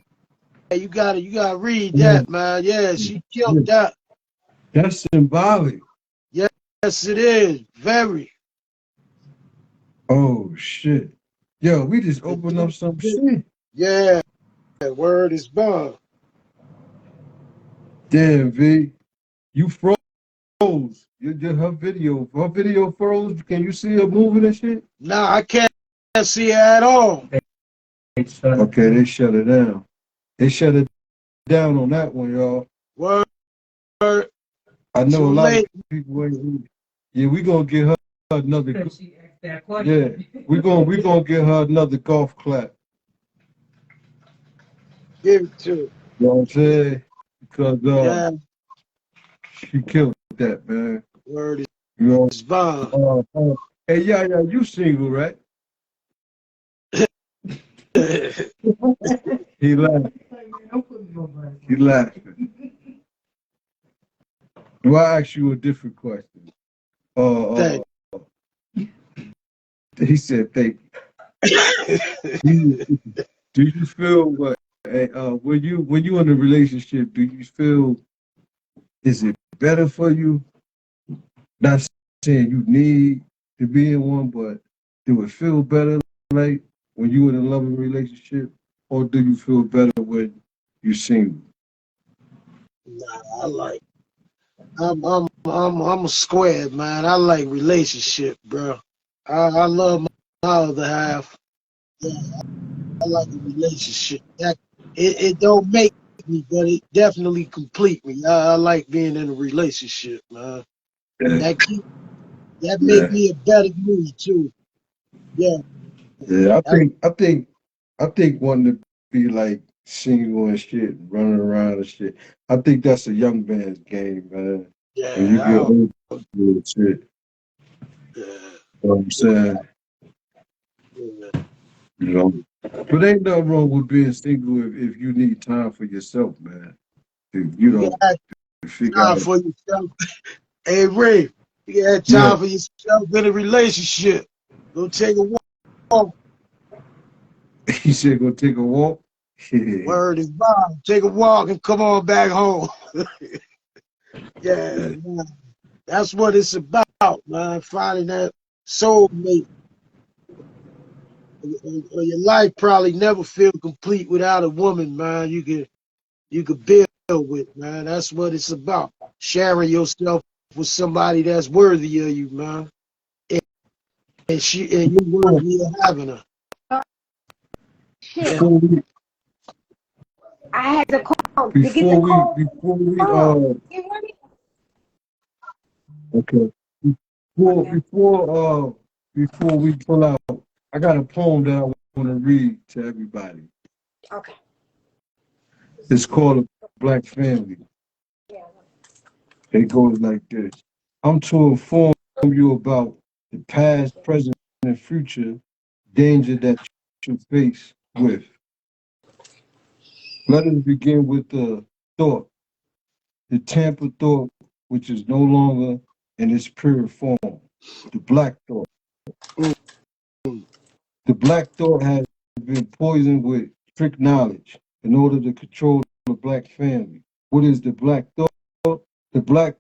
F: you gotta read
A: Yeah,
F: that, man. Yeah, she
A: yeah.
F: killed that.
A: That's symbolic.
F: Yes, it is. Very.
A: Oh shit. Yo, we just opened up some shit.
F: Yeah, word is bond.
A: Damn, V. You froze. Her video froze. Can you see her moving and shit?
F: Nah, I can't see it at all.
A: Okay, they shut it down. They shut it down on that one, y'all.
F: Word
A: I know
F: too
A: a lot of
F: late.
A: people ain't. Yeah, we gonna get her another.
E: Because she asked that
A: Yeah,
E: question.
A: we gonna get her another golf clap.
F: Give it to her.
A: You know what I'm saying? Because
F: Yeah,
A: she killed that, man.
F: word
A: You know.
F: is bond.
A: Hey, yeah, you single, right? He laughed.
E: Don't put me on blast.
A: He laughing. Do I ask you a different question? Uh,
F: Thank
A: he said, "Thank you." Do you feel what? When you in a relationship, do you feel is it better for you? Not saying you need to be in one, but do it feel better like when you in a loving relationship, or do you feel better when you single?
F: Nah, I like. I'm a square man. I like relationship, bro. I love my other half. Yeah, I like a relationship. That it don't make me, but it definitely complete me. I like being in a relationship, man.
A: Yeah,
F: That keep that make
A: yeah,
F: me a better me too. Yeah,
A: yeah. I
F: I,
A: think, I think, I think wanting to be like single and shit, running around and shit. I think that's a young man's game, man. When you get
F: yeah,
A: older, and shit.
F: yeah,
A: You know what I'm saying?
F: yeah.
A: You know, but ain't nothing wrong with being single if you need time for yourself, man. You
F: You
A: know,
F: got
A: to figure
F: time
A: out.
F: for yourself. Hey Ray, you got
A: Yeah,
F: time for yourself in a relationship. Go take a walk.
A: he said go take a walk. Yeah,
F: Word is bond. Take a walk and come on back home. Yeah, man. That's what it's about, man. Finding that soulmate. Or your life probably never feel complete without a woman, man. You could build with, man. That's what it's about. Sharing yourself with somebody that's worthy of you, man. And you're worthy of having her.
D: Shit,
F: Yeah.
A: before we
D: I had to call to get the
A: before we
D: call.
A: before we
D: Oh, you hear me?
A: okay,
D: Okay.
A: before we pull out, I got a poem that I want to read to everybody.
D: Okay.
A: It's called A Black Family.
D: Yeah.
A: It goes like this. I'm to inform you about the past, present, and future danger that you face with. Let us begin with the thought, the tamper thought, which is no longer in its pure form, the black thought.
F: Mm,
A: The black thought has been poisoned with trick knowledge in order to control the black family. What is the black thought? The black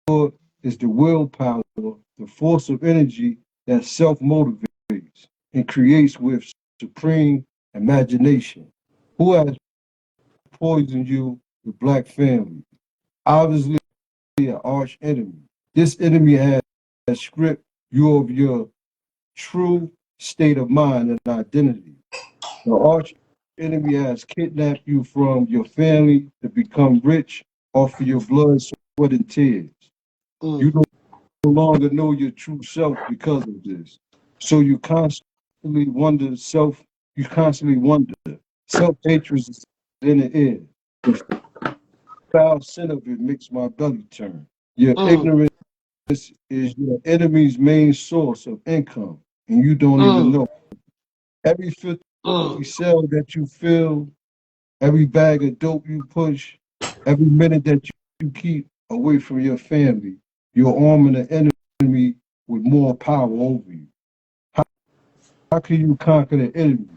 A: thought is the willpower, the force of energy that self motivates and creates with supreme imagination. Who has poisoned you? The black family. Obviously, an arch enemy. This enemy has stripped you of your true state of mind and identity. The arch enemy has kidnapped you from your family to become rich off of your blood, sweat, and tears.
F: mm,
A: You no longer know your true self because of this. So you constantly wonder. Self-hatred is in the air. The foul sin of it makes my belly turn. Your
F: mm,
A: ignorance is your enemy's main source of income, and you don't even
F: mm,
A: know. Every 50
F: mm,
A: cell that you fill, every bag of dope you push, every minute that you keep away from your family, you're arming the enemy with more power over you. How can you conquer the enemy?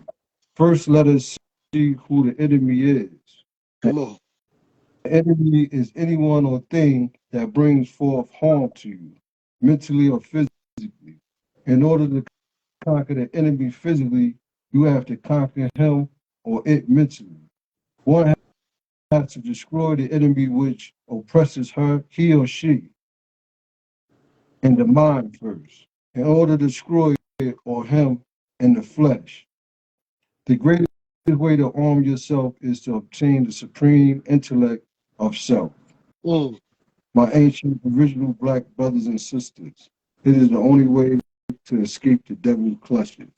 A: First, let us see who the enemy is. The
F: come on.
A: enemy is anyone or thing that brings forth harm to you, mentally or physically. In order to conquer the enemy physically, you have to conquer him or it mentally. One has to destroy the enemy which oppresses her, he or she, in the mind first, in order to destroy it or him in the flesh. The greatest way to arm yourself is to obtain the supreme intellect of self.
F: Mm,
A: my ancient original black brothers and sisters. It is the only way to escape the devil's clutches.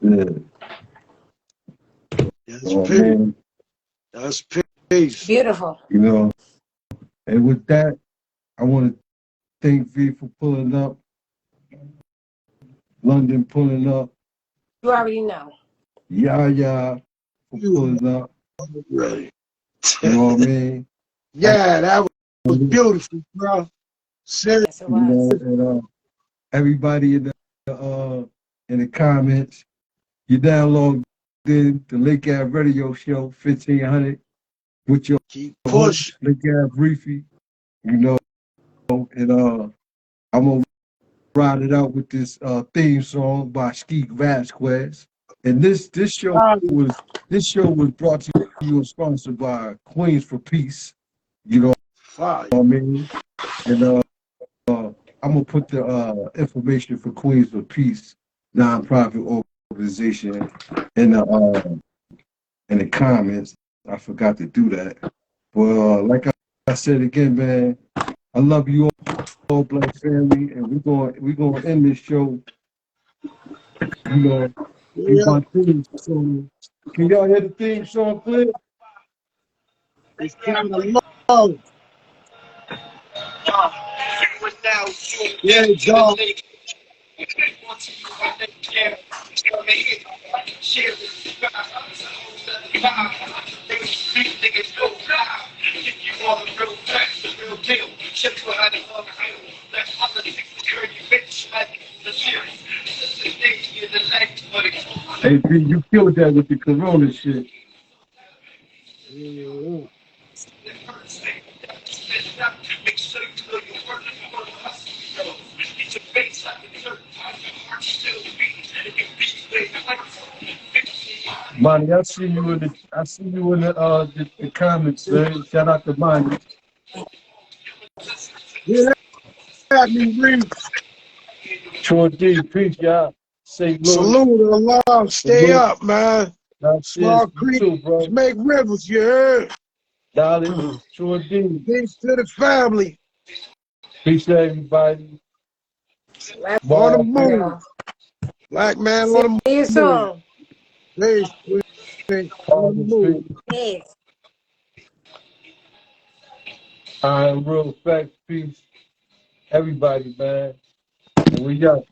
A: Yeah.
F: That's
A: Oh
F: peace.
A: man,
F: That's peace.
D: Beautiful.
A: you know. And with that, I want to thank V for pulling up, London pulling up,
D: You already know.
A: Yaya for
F: You
A: pulling up.
F: ready?
A: You know what I mean?
F: Yeah, that was
A: You
F: beautiful, bro. Seriously.
D: Yes, it was.
A: know, and everybody in the comments, you download the Lake Ave Radio Show 1500 with your
F: Keep
A: host
F: pushing.
A: Lake Ave Briefy. You know, and I'm gonna ride it out with this theme song by Ski Vasquez. And this show was brought to you and sponsored by Queens for Peace. You know
F: Fire.
A: what I mean? And I'm gonna put the information for Queens for Peace nonprofit organization in the comments. I forgot to do that. But like I said again, man, I love you all, black family, and we're gonna end this show. You know, with
F: Yeah,
A: my theme song. Can y'all hear the theme song, please?
F: it's kind of low. There you go.
A: Hey, B, you killed that with the Corona shit.
F: Yeah.
B: Make sure you know your work before the hustle goes. Get your face like a dirt, your heart still beats. If you beat,
A: Monty, I see you in the comments, man. Shout out to Monty.
F: Yeah, that me read.
A: Troy D, peace, y'all. St. Louis,
F: Salute, alarm. Stay
A: salute.
F: up, man.
A: That's this.
F: Small
A: You
F: creeks
A: too, bro.
F: make rivers, you heard?
A: Dolly, Troy D.
F: Peace to the family.
A: Peace to everybody.
D: Love
F: On the
A: Ball, peace.
F: move.
D: you.
F: Black man
D: See
F: on
D: you
F: the move.
D: soon.
F: Peace, peace. On the
A: Father,
F: move.
A: peace.
D: Peace.
A: I am real facts, peace. Everybody, man. And we got